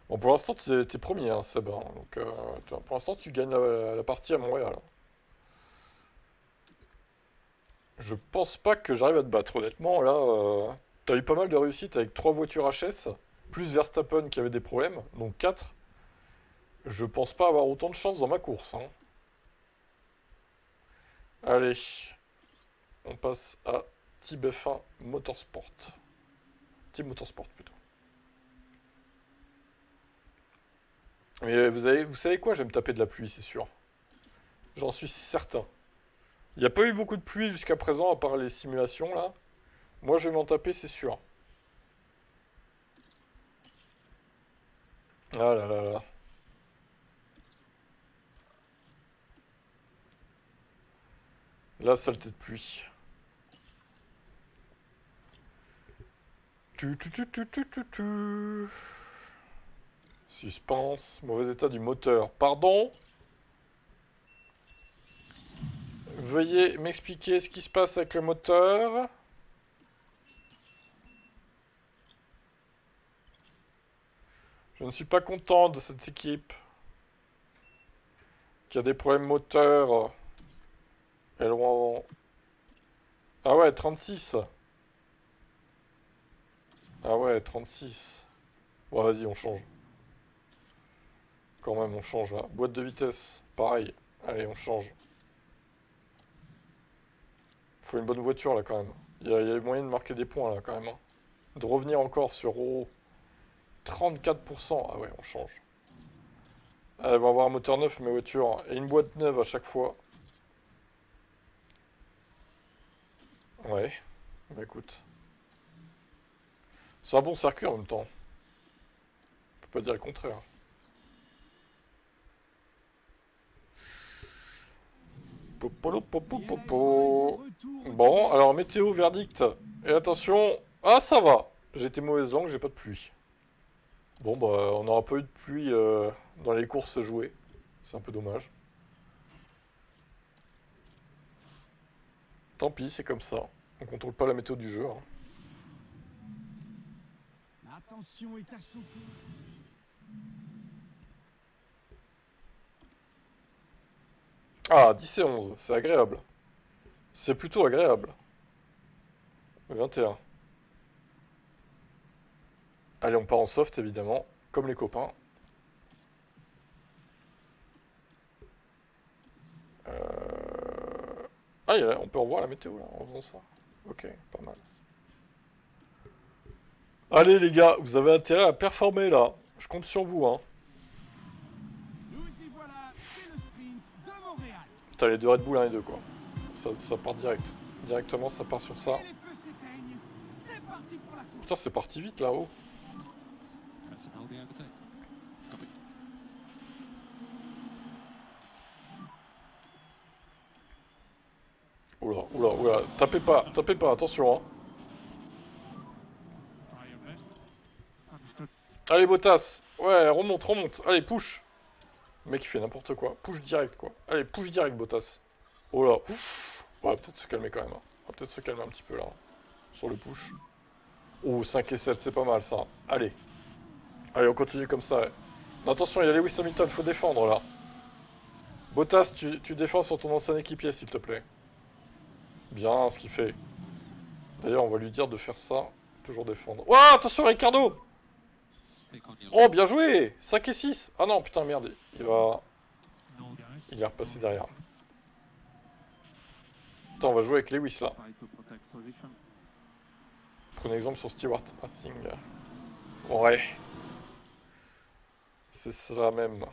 Bon, pour l'instant, t'es premier, hein, Seb. Hein, donc, pour l'instant, tu gagnes la partie à Montréal. Je pense pas que j'arrive à te battre, honnêtement. Là, t'as eu pas mal de réussite avec 3 voitures HS, plus Verstappen qui avait des problèmes, donc 4. Je pense pas avoir autant de chance dans ma course. Hein. Allez, on passe à Team F1 Motorsport. Team Motorsport plutôt. Mais vous savez quoi? Je vais me taper de la pluie, c'est sûr. J'en suis certain. Il n'y a pas eu beaucoup de pluie jusqu'à présent, à part les simulations, là. Moi, je vais m'en taper, c'est sûr. Ah là là là. La saleté de pluie. Suspense. Mauvais état du moteur. Pardon? Veuillez m'expliquer ce qui se passe avec le moteur. Je ne suis pas content de cette équipe qui a des problèmes moteurs. Elles vont... Ah ouais, 36. Ah ouais, 36. Bon, vas-y, on change. Quand même, on change là. Boîte de vitesse, pareil. Allez, on change. Faut une bonne voiture là quand même. Il y a moyen de marquer des points là quand même. Hein. De revenir encore sur 34%. Ah ouais, on change. Elles vont avoir un moteur neuf, mes voitures. Et une boîte neuve à chaque fois. Ouais. Bah écoute. C'est un bon circuit en même temps. On peut pas dire le contraire. Bon, alors météo, verdict. Et attention. Ah, ça va. J'ai été mauvaise langue, j'ai pas de pluie. Bon, bah, on n'aura pas eu de pluie dans les courses jouées. C'est un peu dommage. Tant pis, c'est comme ça. On contrôle pas la météo du jeu. Hein. Attention est à son coup. Ah, 10 et 11, c'est agréable. C'est plutôt agréable. 21. Allez, on part en soft, évidemment, comme les copains. Ah, on peut revoir la météo, là, en faisant ça. Ok, pas mal. Allez, les gars, vous avez intérêt à performer, là. Je compte sur vous, hein. Nous y voilà, c'est le sprint de Montréal. Putain, les deux Red Bull 1 et 2, quoi. Ça part direct. Directement, ça part sur ça. Et les feux s'éteignent. C'est parti pour la course. Putain, c'est parti vite, là-haut. Press and hold the overtake. Copy. Oula, oula, oula. Tapez pas, attention, hein. Allez, Bottas. Ouais, remonte, remonte. Allez, push. Le mec, il fait n'importe quoi. Push direct, quoi. Allez, push direct, Bottas. Oh là. Ouf. On va peut-être se calmer quand même. Hein. On va peut-être se calmer un petit peu, là. Hein, sur le push. Oh, 5 et 7, c'est pas mal, ça. Allez. Allez, on continue comme ça. Ouais. Attention, il y a Lewis Hamilton, faut défendre, là. Bottas, tu défends sur ton ancien équipier, s'il te plaît. Bien, ce qu'il fait. D'ailleurs, on va lui dire de faire ça. Toujours défendre. Oh, attention, Ricardo! Stick on your Oh, bien joué! 5 et 6. Ah non, putain, merde. Il va... No garage. Il est repassé derrière. Attends, on va jouer avec Lewis, là. Try to protect position. Prenez exemple sur Stewart Racing. Ouais. C'est ça même.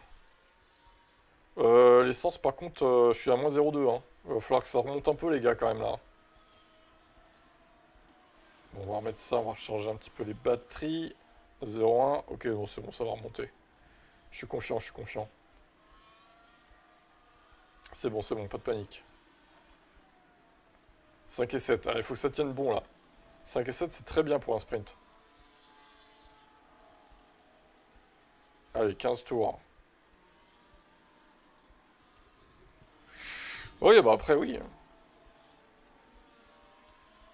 L'essence, par contre, je suis à moins 0,2. Hein. Il va falloir que ça remonte un peu, les gars, quand même, là. Bon, on va remettre ça, on va recharger un petit peu les batteries. 0,1. Ok, bon, c'est bon, ça va remonter. Je suis confiant, je suis confiant. C'est bon, pas de panique. 5 et 7. Allez, il faut que ça tienne bon, là. 5 et 7, c'est très bien pour un sprint. Allez, 15 tours. Oui, bah après, oui.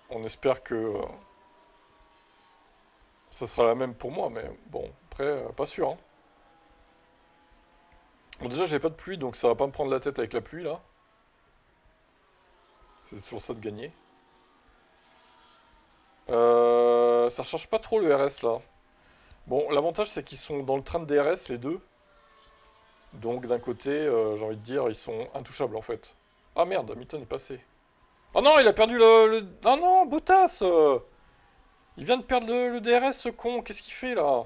On espère que ça sera la même pour moi, mais bon, après, pas sûr. Hein. Bon, déjà, j'ai pas de pluie, donc ça va pas me prendre la tête avec la pluie, là. C'est toujours ça de gagner. Ça recharge pas trop le RS, là. Bon, l'avantage, c'est qu'ils sont dans le train de DRS, les deux. Donc, d'un côté, j'ai envie de dire, ils sont intouchables, en fait. Ah, merde, Hamilton est passé. Oh non, il a perdu le... Oh non, Bottas il vient de perdre le DRS, ce con. Qu'est-ce qu'il fait, là?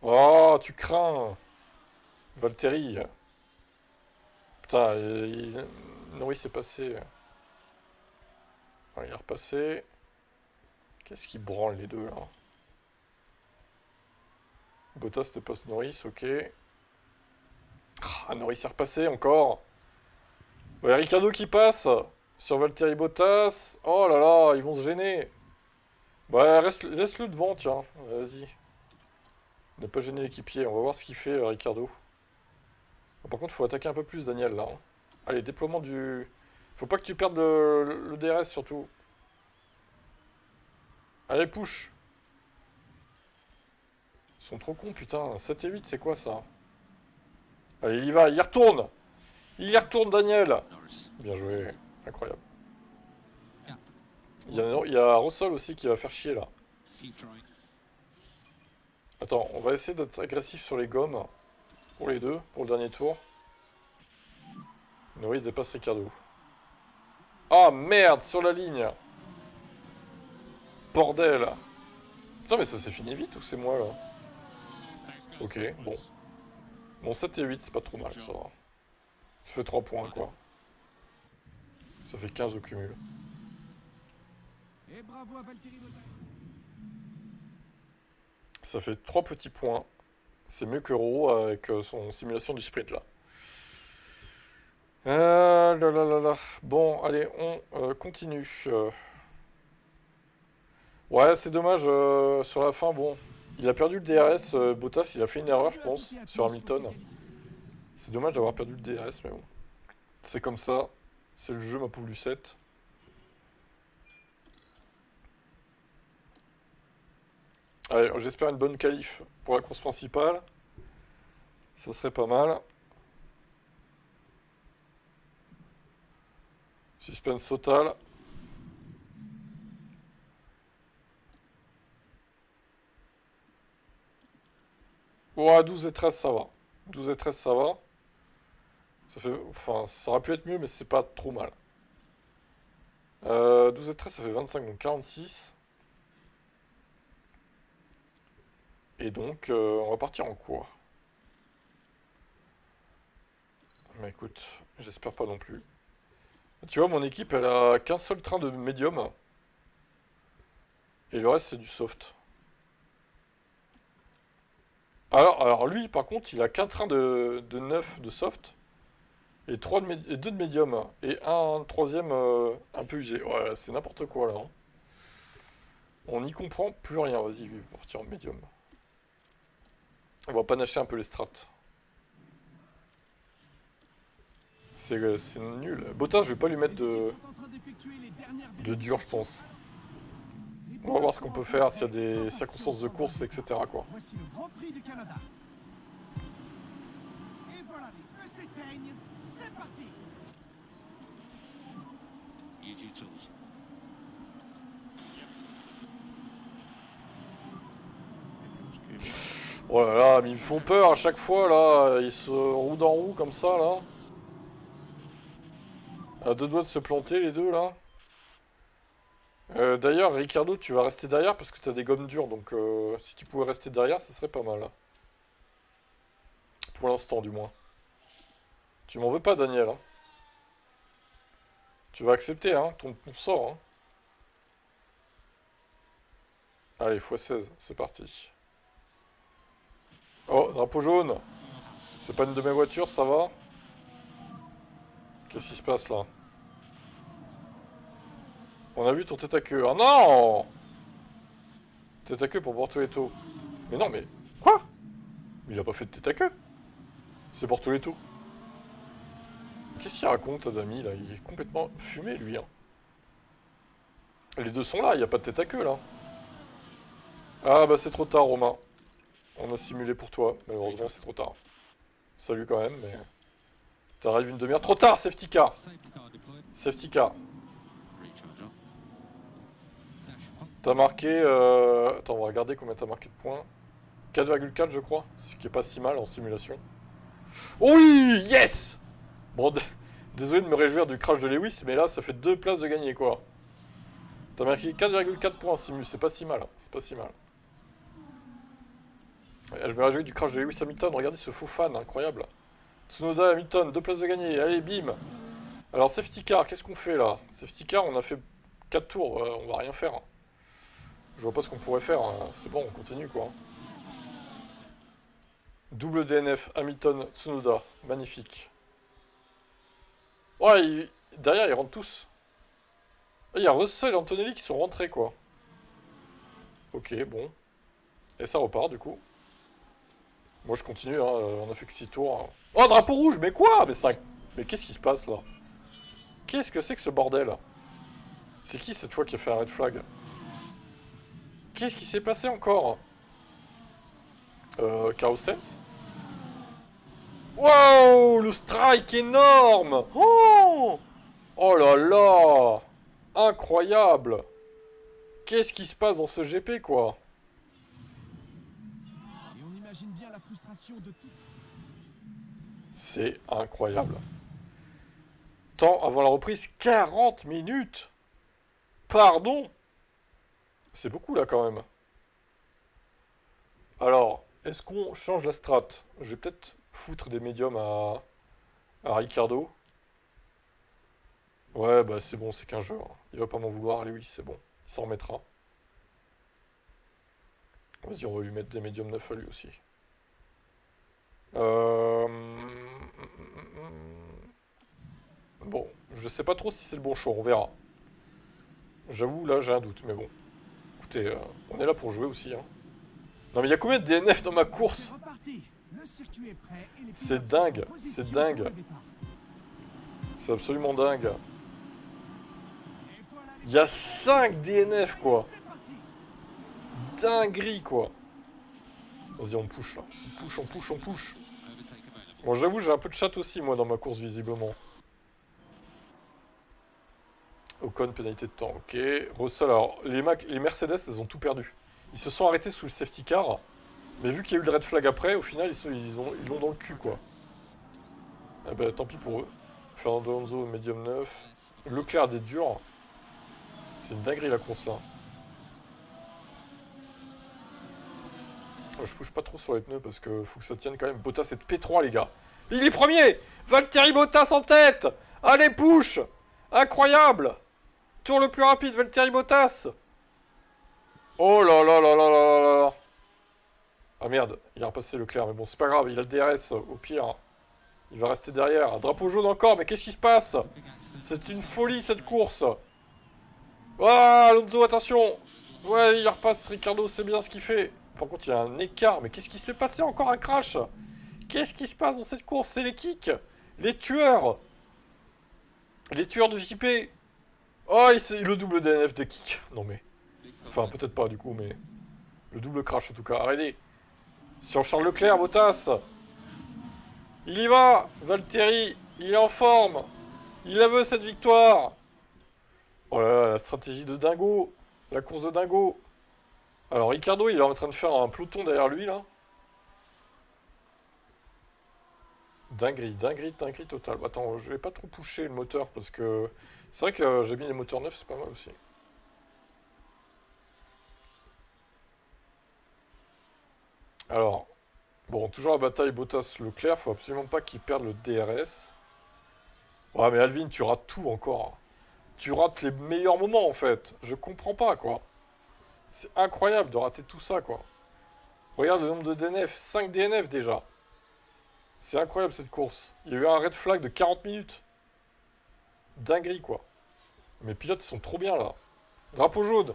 Oh, tu crains. Valtteri. Putain, Norris est passé. Ah, il est repassé. Qu'est-ce qui branle, les deux, là? Bottas te passe Norris, ok. Ah, Norris est repassé, encore. Ouais, Ricardo qui passe sur Valtteri Bottas. Oh là là, ils vont se gêner. Bah, laisse-le devant, tiens. Vas-y. Ne pas gêner l'équipier. On va voir ce qu'il fait, Ricardo. Par contre, il faut attaquer un peu plus, Daniel, là. Hein. Allez, déploiement du... Faut pas que tu perdes le DRS, surtout. Allez, push. Ils sont trop cons, putain. 7 et 8, c'est quoi, ça? Allez, il y va, il y retourne. Il y retourne, Daniel. Norris. Bien joué. Incroyable. Gap. Il y a Russell aussi qui va faire chier, là. Keep trying. Attends, on va essayer d'être agressif sur les gommes. Pour les deux, pour le dernier tour. Norris dépasse Ricardo. Ah, merde, sur la ligne. Bordel. Putain, mais ça s'est fini vite ou c'est moi, là? Ok, bon. Bon, 7 et 8, c'est pas trop mal, ça va. Ça fait 3 points, quoi. Ça fait 15 au cumul. Et bravo à Valtteri Bottas. Ça fait 3 petits points. C'est mieux que Ro avec son simulation du sprint, là. Là, là, là, là. Bon, allez, on continue. Ouais, c'est dommage, sur la fin, bon. Il a perdu le DRS, Bottas, il a fait une erreur, je pense, sur Hamilton. C'est dommage d'avoir perdu le DRS, mais bon. C'est comme ça. C'est le jeu, ma pauvre Lucette. Allez, j'espère une bonne qualif pour la course principale. Ça serait pas mal. Suspense total. Ouais, 12 et 13, ça va. 12 et 13, ça va. Ça fait... Enfin, ça aurait pu être mieux, mais c'est pas trop mal. 12 et 13, ça fait 25, donc 46. Et donc, on va partir en quoi? Mais écoute, j'espère pas non plus. Tu vois, mon équipe, elle a qu'un seul train de médium. Et le reste, c'est du soft. Alors lui, par contre, il a qu'un train de 9 de soft. Et 2 de médium. Et un troisième un peu usé. Ouais, c'est n'importe quoi, là. Hein. On n'y comprend plus rien. Vas-y, lui, partir en médium. On va panacher un peu les strats. C'est nul. Bottas, je vais pas lui mettre de dur, je pense. On va voir ce qu'on peut faire, s'il y a des circonstances de course, etc. quoi. Voici le Grand Prix du Canada. Et voilà, les feux s'éteignent. C'est parti. UG Tools. Oh là là, mais ils me font peur à chaque fois, là. Ils se roulent en roue comme ça, là. À deux doigts de se planter, les deux, là. D'ailleurs, Ricardo, tu vas rester derrière parce que tu as des gommes dures. Donc, si tu pouvais rester derrière, ça serait pas mal. Là. Pour l'instant, du moins. Tu m'en veux pas, Daniel. Hein. Tu vas accepter, hein, ton sort. Hein. Allez, x16, c'est parti. Oh, drapeau jaune. C'est pas une de mes voitures, ça va? Qu'est-ce qui se passe, là? On a vu ton tête à queue. Ah non! Tête à queue pour Bortoletto. Mais non, mais... Quoi? Il a pas fait de tête à queue. C'est Bortoletto. Qu'est-ce qu'il raconte, Adami, là? Il est complètement fumé, lui. Hein. Les deux sont là, il n'y a pas de tête à queue, là. Ah, bah c'est trop tard, Romain. On a simulé pour toi. Malheureusement, c'est trop tard. Salut quand même, mais... T'arrives une demi-heure. Trop tard, safety car! Safety car deployed. Safety car. Recharge on. Dash on. T'as marqué... Attends, on va regarder combien t'as marqué de points. 4,4 je crois, ce qui est pas si mal en simulation. Oui, yes. Bon, désolé de me réjouir du crash de Lewis, mais là ça fait 2 places de gagner quoi. T'as marqué 4,4 points en simu, c'est pas si mal, c'est pas si mal. Ouais, je me réjouis du crash de Lewis Hamilton, regardez ce faux fan, incroyable. Tsunoda Hamilton, 2 places de gagner, allez bim. Alors safety car, qu'est-ce qu'on fait là? Safety car, on a fait 4 tours, on va rien faire. Je vois pas ce qu'on pourrait faire, hein. C'est bon, on continue quoi. Double DNF, Hamilton, Tsunoda, magnifique. Ouais, derrière ils rentrent tous. Il y a Russell et Antonelli qui sont rentrés quoi. Ok, bon. Et ça repart du coup. Moi je continue, hein. On a fait que 6 tours. Hein. Oh, drapeau rouge, mais quoi? Mais qu'est-ce qui se passe là? Qu'est-ce que c'est que ce bordel? C'est qui cette fois qui a fait un red flag? Qu'est-ce qui s'est passé encore? Chaos Sense. Wow, le strike énorme! Oh, oh là là! Incroyable! Qu'est-ce qui se passe dans ce GP, quoi? Et on imagine bien la frustration de tout. C'est incroyable. Temps avant la reprise, 40 minutes! Pardon? C'est beaucoup, là, quand même. Alors, est-ce qu'on change la strat? Je vais peut-être foutre des médiums à Ricardo. Ouais, bah c'est bon, c'est qu'un jeu. Hein. Il va pas m'en vouloir, allez, oui, c'est bon. Il s'en remettra. Vas-y, on va lui mettre des médiums neufs à lui aussi. Bon, je sais pas trop si c'est le bon choix, on verra. J'avoue, là, j'ai un doute, mais bon. Écoutez, on est là pour jouer aussi, hein. Non mais il y a combien de DNF dans ma course? C'est dingue, c'est dingue. C'est absolument dingue. Il y a 5 DNF quoi. Dinguerie quoi. Vas-y on push là. On push, on push, on push. Overtake available. Bon j'avoue j'ai un peu de chat aussi moi dans ma course visiblement. Ocon pénalité de temps, ok. Russell, alors les Mercedes elles ont tout perdu. Ils se sont arrêtés sous le safety car. Mais vu qu'il y a eu le red flag après, au final, ils l'ont dans le cul, quoi. Eh ben, tant pis pour eux. Fernando Alonso, médium 9. Leclerc des durs. C'est une dinguerie, la course, là. Je pousse pas trop sur les pneus, parce que faut que ça tienne quand même. Bottas est P3, les gars. Il est premier! Valtteri Bottas en tête! Allez, push! Incroyable! Tour le plus rapide, Valtteri Bottas! Oh là là là là là là là! Ah merde, il a repassé Leclerc, mais bon, c'est pas grave, il a le DRS, au pire. Il va rester derrière. Drapeau jaune encore, mais qu'est-ce qui se passe? C'est une folie, cette course. Ah, Alonso, attention! Ouais, il repasse, Ricardo, c'est bien ce qu'il fait. Par contre, il y a un écart. Mais qu'est-ce qui s'est passé? Encore un crash? Qu'est-ce qui se passe dans cette course? C'est les kicks. Les tueurs. Les tueurs de JP. Oh, le double DNF de kick. Non mais... Enfin, peut-être pas du coup, mais... Le double crash en tout cas. Arrêtez. Sur Charles Leclerc, Bottas. Il y va. Valtteri, il est en forme. Il la veut cette victoire. Oh là là, la stratégie de dingo. La course de dingo. Alors Ricardo, il est en train de faire un peloton derrière lui là. Dinguerie, dinguerie, dinguerie totale. Attends, je vais pas trop pousser le moteur parce que... C'est vrai que j'ai mis les moteurs neufs, c'est pas mal aussi. Alors, bon, toujours la bataille Bottas-Leclerc, faut absolument pas qu'il perde le DRS. Ouais, mais Alvin, tu rates tout encore. Tu rates les meilleurs moments en fait. Je comprends pas quoi. C'est incroyable de rater tout ça quoi. Regarde le nombre de DNF, 5 DNF déjà. C'est incroyable cette course. Il y a eu un red flag de 40 minutes. Dinguerie quoi. Mes pilotes sont trop bien là. Drapeau jaune.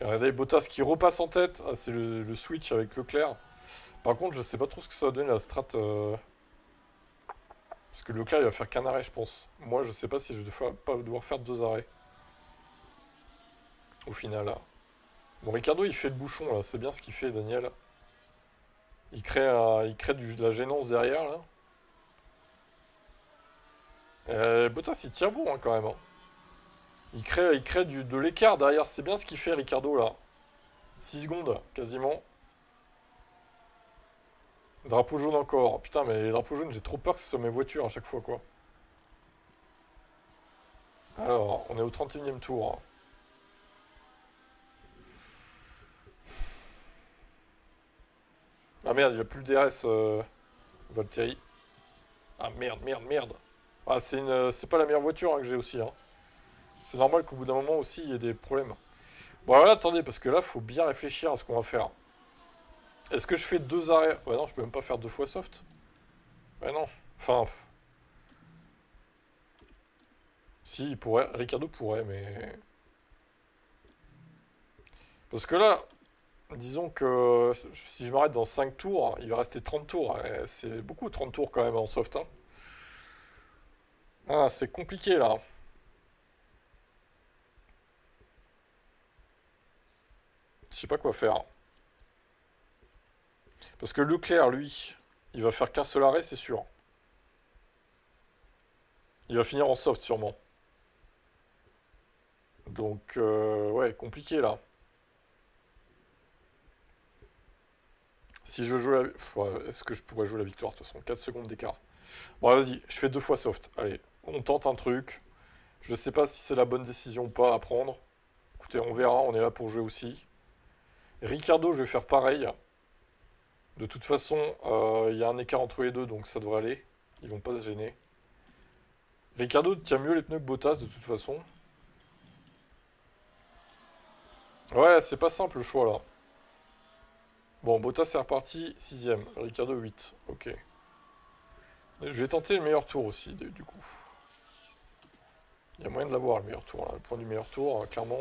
Et regardez Bottas qui repasse en tête. Ah, c'est le switch avec Leclerc. Par contre, je sais pas trop ce que ça va donner la strat. Parce que Leclerc il va faire qu'un arrêt, je pense. Moi, je sais pas si je vais pas devoir faire 2 arrêts. Au final là. Bon, Ricardo il fait le bouchon là. C'est bien ce qu'il fait, Daniel. Il crée de la gênance derrière là. Bottas il tire bon hein, quand même. Hein. Il crée de l'écart derrière. C'est bien ce qu'il fait Ricardo là. 6 secondes quasiment. Drapeau jaune encore. Putain mais les drapeaux jaunes j'ai trop peur que ce soit mes voitures à chaque fois quoi. Alors on est au 31e tour. Ah merde il a plus le DRS Valtteri. Ah merde merde merde. Ah c'est pas la meilleure voiture hein, que j'ai aussi hein. C'est normal qu'au bout d'un moment aussi, il y ait des problèmes. Bon, alors là, attendez, parce que là, faut bien réfléchir à ce qu'on va faire. Est-ce que je fais 2 arrêts? Ouais, non, je peux même pas faire 2 fois soft. Ouais, non. Enfin... Si, il pourrait. Ricardo pourrait, mais... Parce que là, disons que si je m'arrête dans 5 tours, il va rester 30 tours. C'est beaucoup, 30 tours quand même en soft. Hein. Ah, c'est compliqué, là. Je sais pas quoi faire. Parce que Leclerc, lui, il va faire qu'un seul arrêt, c'est sûr. Il va finir en soft, sûrement. Donc, ouais, compliqué, là. Si je veux jouer la... Ouais, est-ce que je pourrais jouer la victoire, de toute façon? 4 secondes d'écart. Bon, vas-y, je fais 2 fois soft. Allez, on tente un truc. Je sais pas si c'est la bonne décision ou pas à prendre. Écoutez, on verra, on est là pour jouer aussi. Ricardo, je vais faire pareil. De toute façon, il y a un écart entre les deux, donc ça devrait aller. Ils vont pas se gêner. Ricardo tient mieux les pneus que Bottas, de toute façon. Ouais, c'est pas simple le choix, là. Bon, Bottas est reparti, 6ème. Ricardo, 8. Ok. Je vais tenter le meilleur tour aussi, du coup. Il y a moyen de l'avoir, le meilleur tour, là. Le point du meilleur tour, clairement.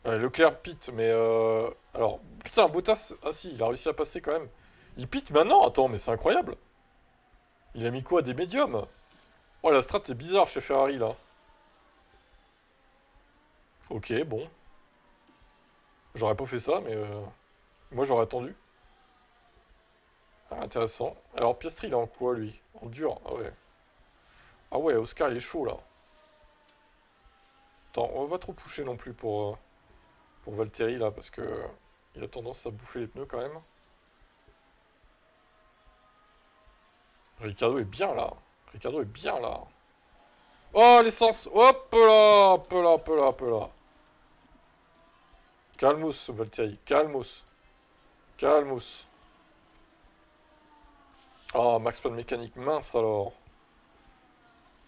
Leclerc pit, mais alors, putain, Bottas... Ah si, il a réussi à passer quand même. Il pit maintenant? Attends, mais c'est incroyable. Il a mis quoi? Des médiums? Oh, la strat est bizarre chez Ferrari, là. Ok, bon. J'aurais pas fait ça, mais... moi, j'aurais attendu. Ah, intéressant. Alors, Piastri, il est en quoi, lui? En dur? Ah ouais. Ah ouais, Oscar, il est chaud, là. Attends, on va pas trop pousser non plus pour Valtteri, là, parce que... il a tendance à bouffer les pneus, quand même. Ricardo est bien, là. Ricardo est bien, là. Oh, l'essence! Hop là! Hop là, hop là, hop là. Calmos, Valtteri. Calmos. Calmos. Ah, Max pas de mécanique. Mince, alors.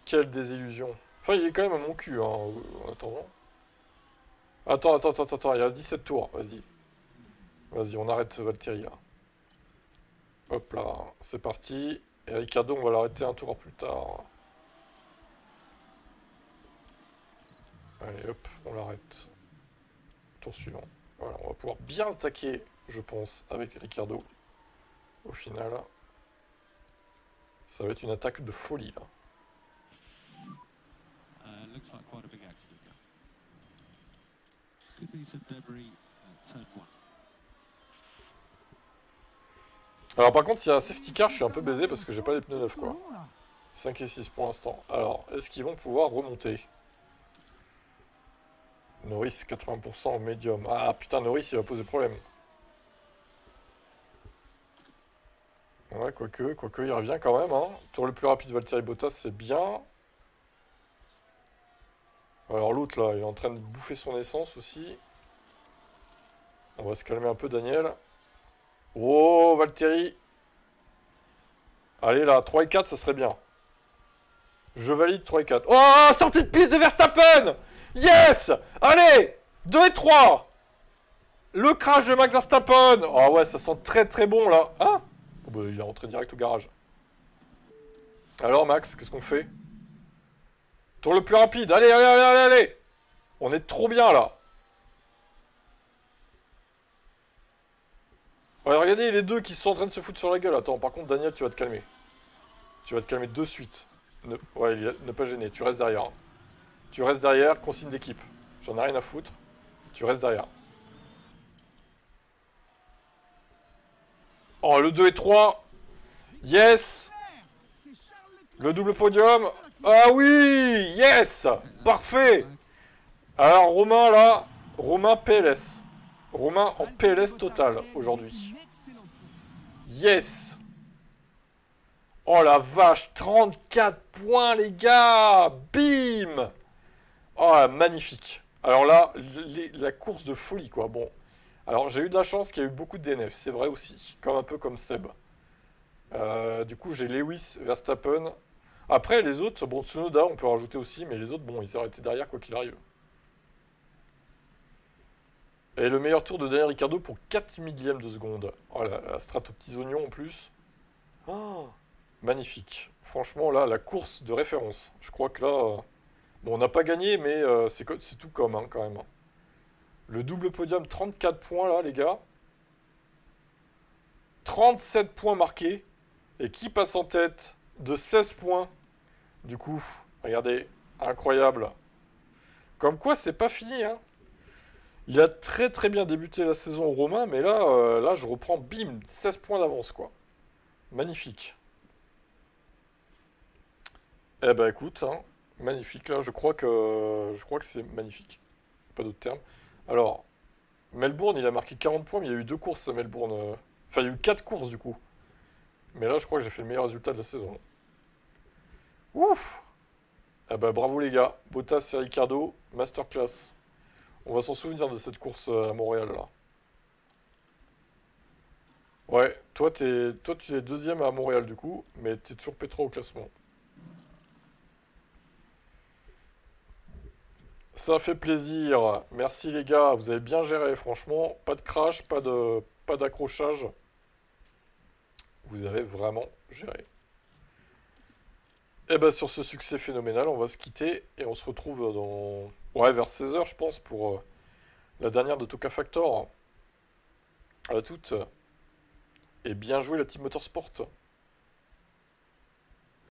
Quelle désillusion. Enfin, il est quand même à mon cul, hein, en attendant. Attends. Il reste 17 tours. Vas-y. Vas-y, on arrête Valtteri, là. Hop là, c'est parti. Et Ricciardo, on va l'arrêter un tour plus tard. Allez, hop, on l'arrête. Tour suivant. Voilà, on va pouvoir bien attaquer, je pense, avec Ricciardo. Au final, ça va être une attaque de folie, là. Looks like quite a big accident there. Could be some debris at turn 1. Alors par contre, s'il y a un safety car, je suis un peu baisé parce que j'ai pas les pneus neufs, quoi. Long, là. 5 et 6 pour l'instant. Alors, est-ce qu'ils vont pouvoir remonter? Norris, 80% en médium. Ah putain, Norris, il va poser problème. Ouais, quoique, il revient quand même, hein. Tour le plus rapide, Valtteri Bottas, c'est bien. Alors l'autre, là, il est en train de bouffer son essence aussi. On va se calmer un peu, Daniel. Oh, Valtteri. Allez, là, 3 et 4, ça serait bien. Je valide 3 et 4. Oh, sortie de piste de Verstappen! Yes! Allez! 2 et 3! Le crash de Max Verstappen! Oh ouais, ça sent très très bon, là. Hein? Oh, bah, il est rentré direct au garage. Alors, Max, qu'est-ce qu'on fait? Tour le plus rapide. Allez, allez, allez, allez, allez! On est trop bien, là. Ouais, regardez les deux qui sont en train de se foutre sur la gueule. Attends, par contre, Daniel, tu vas te calmer. Tu vas te calmer de suite. Ouais, ne pas gêner, tu restes derrière. Tu restes derrière, consigne d'équipe. J'en ai rien à foutre. Tu restes derrière. Oh, le 2 et 3. Yes! C'est Charles Leclerc. Le double podium. Ah oui! Yes! Parfait! Alors, Romain, là. Romain PLS. Romain en PLS total, aujourd'hui. Une excellente course. Yes! Oh la vache, 34 points les gars! Bim! Oh, magnifique. Alors là, la course de folie quoi. Bon, alors j'ai eu de la chance qu'il y a eu beaucoup de DNF, c'est vrai aussi. Comme un peu comme Seb. Du coup, j'ai Lewis, Verstappen. Après, les autres, bon, Tsunoda, on peut rajouter aussi, mais les autres, bon, ils auraient été derrière quoi qu'il arrive. Et le meilleur tour de Daniel Ricciardo pour 4 millièmes de seconde. Oh la strat aux petits oignons en plus. Oh, magnifique. Franchement, là, la course de référence. Je crois que là... bon, on n'a pas gagné, mais c'est tout comme, hein, quand même. Le double podium, 34 points, là, les gars. 37 points marqués. Et qui passe en tête de 16 points? Du coup, regardez, incroyable. Comme quoi, c'est pas fini, hein. Il a très très bien débuté la saison au Romain, mais là, là, je reprends, bim, 16 points d'avance, quoi. Magnifique. Eh ben, écoute, hein, magnifique, là, je crois que c'est magnifique. Pas d'autre terme. Alors, Melbourne, il a marqué 40 points, mais il y a eu 2 courses à Melbourne. Enfin, il y a eu 4 courses, du coup. Mais là, je crois que j'ai fait le meilleur résultat de la saison. Ouf! Eh ben, bravo, les gars. Bottas et Ricciardo, masterclass. On va s'en souvenir de cette course à Montréal, là. Ouais, toi, tu es deuxième à Montréal, du coup, mais t'es toujours P3 au classement. Ça fait plaisir. Merci, les gars. Vous avez bien géré, franchement. Pas de crash, pas d'accrochage. Vous avez vraiment géré. Et ben, sur ce succès phénoménal, on va se quitter et on se retrouve dans... Ouais, vers 16 h, je pense, pour la dernière de Toka Factor. À toutes. Et bien joué, la Team Motorsport.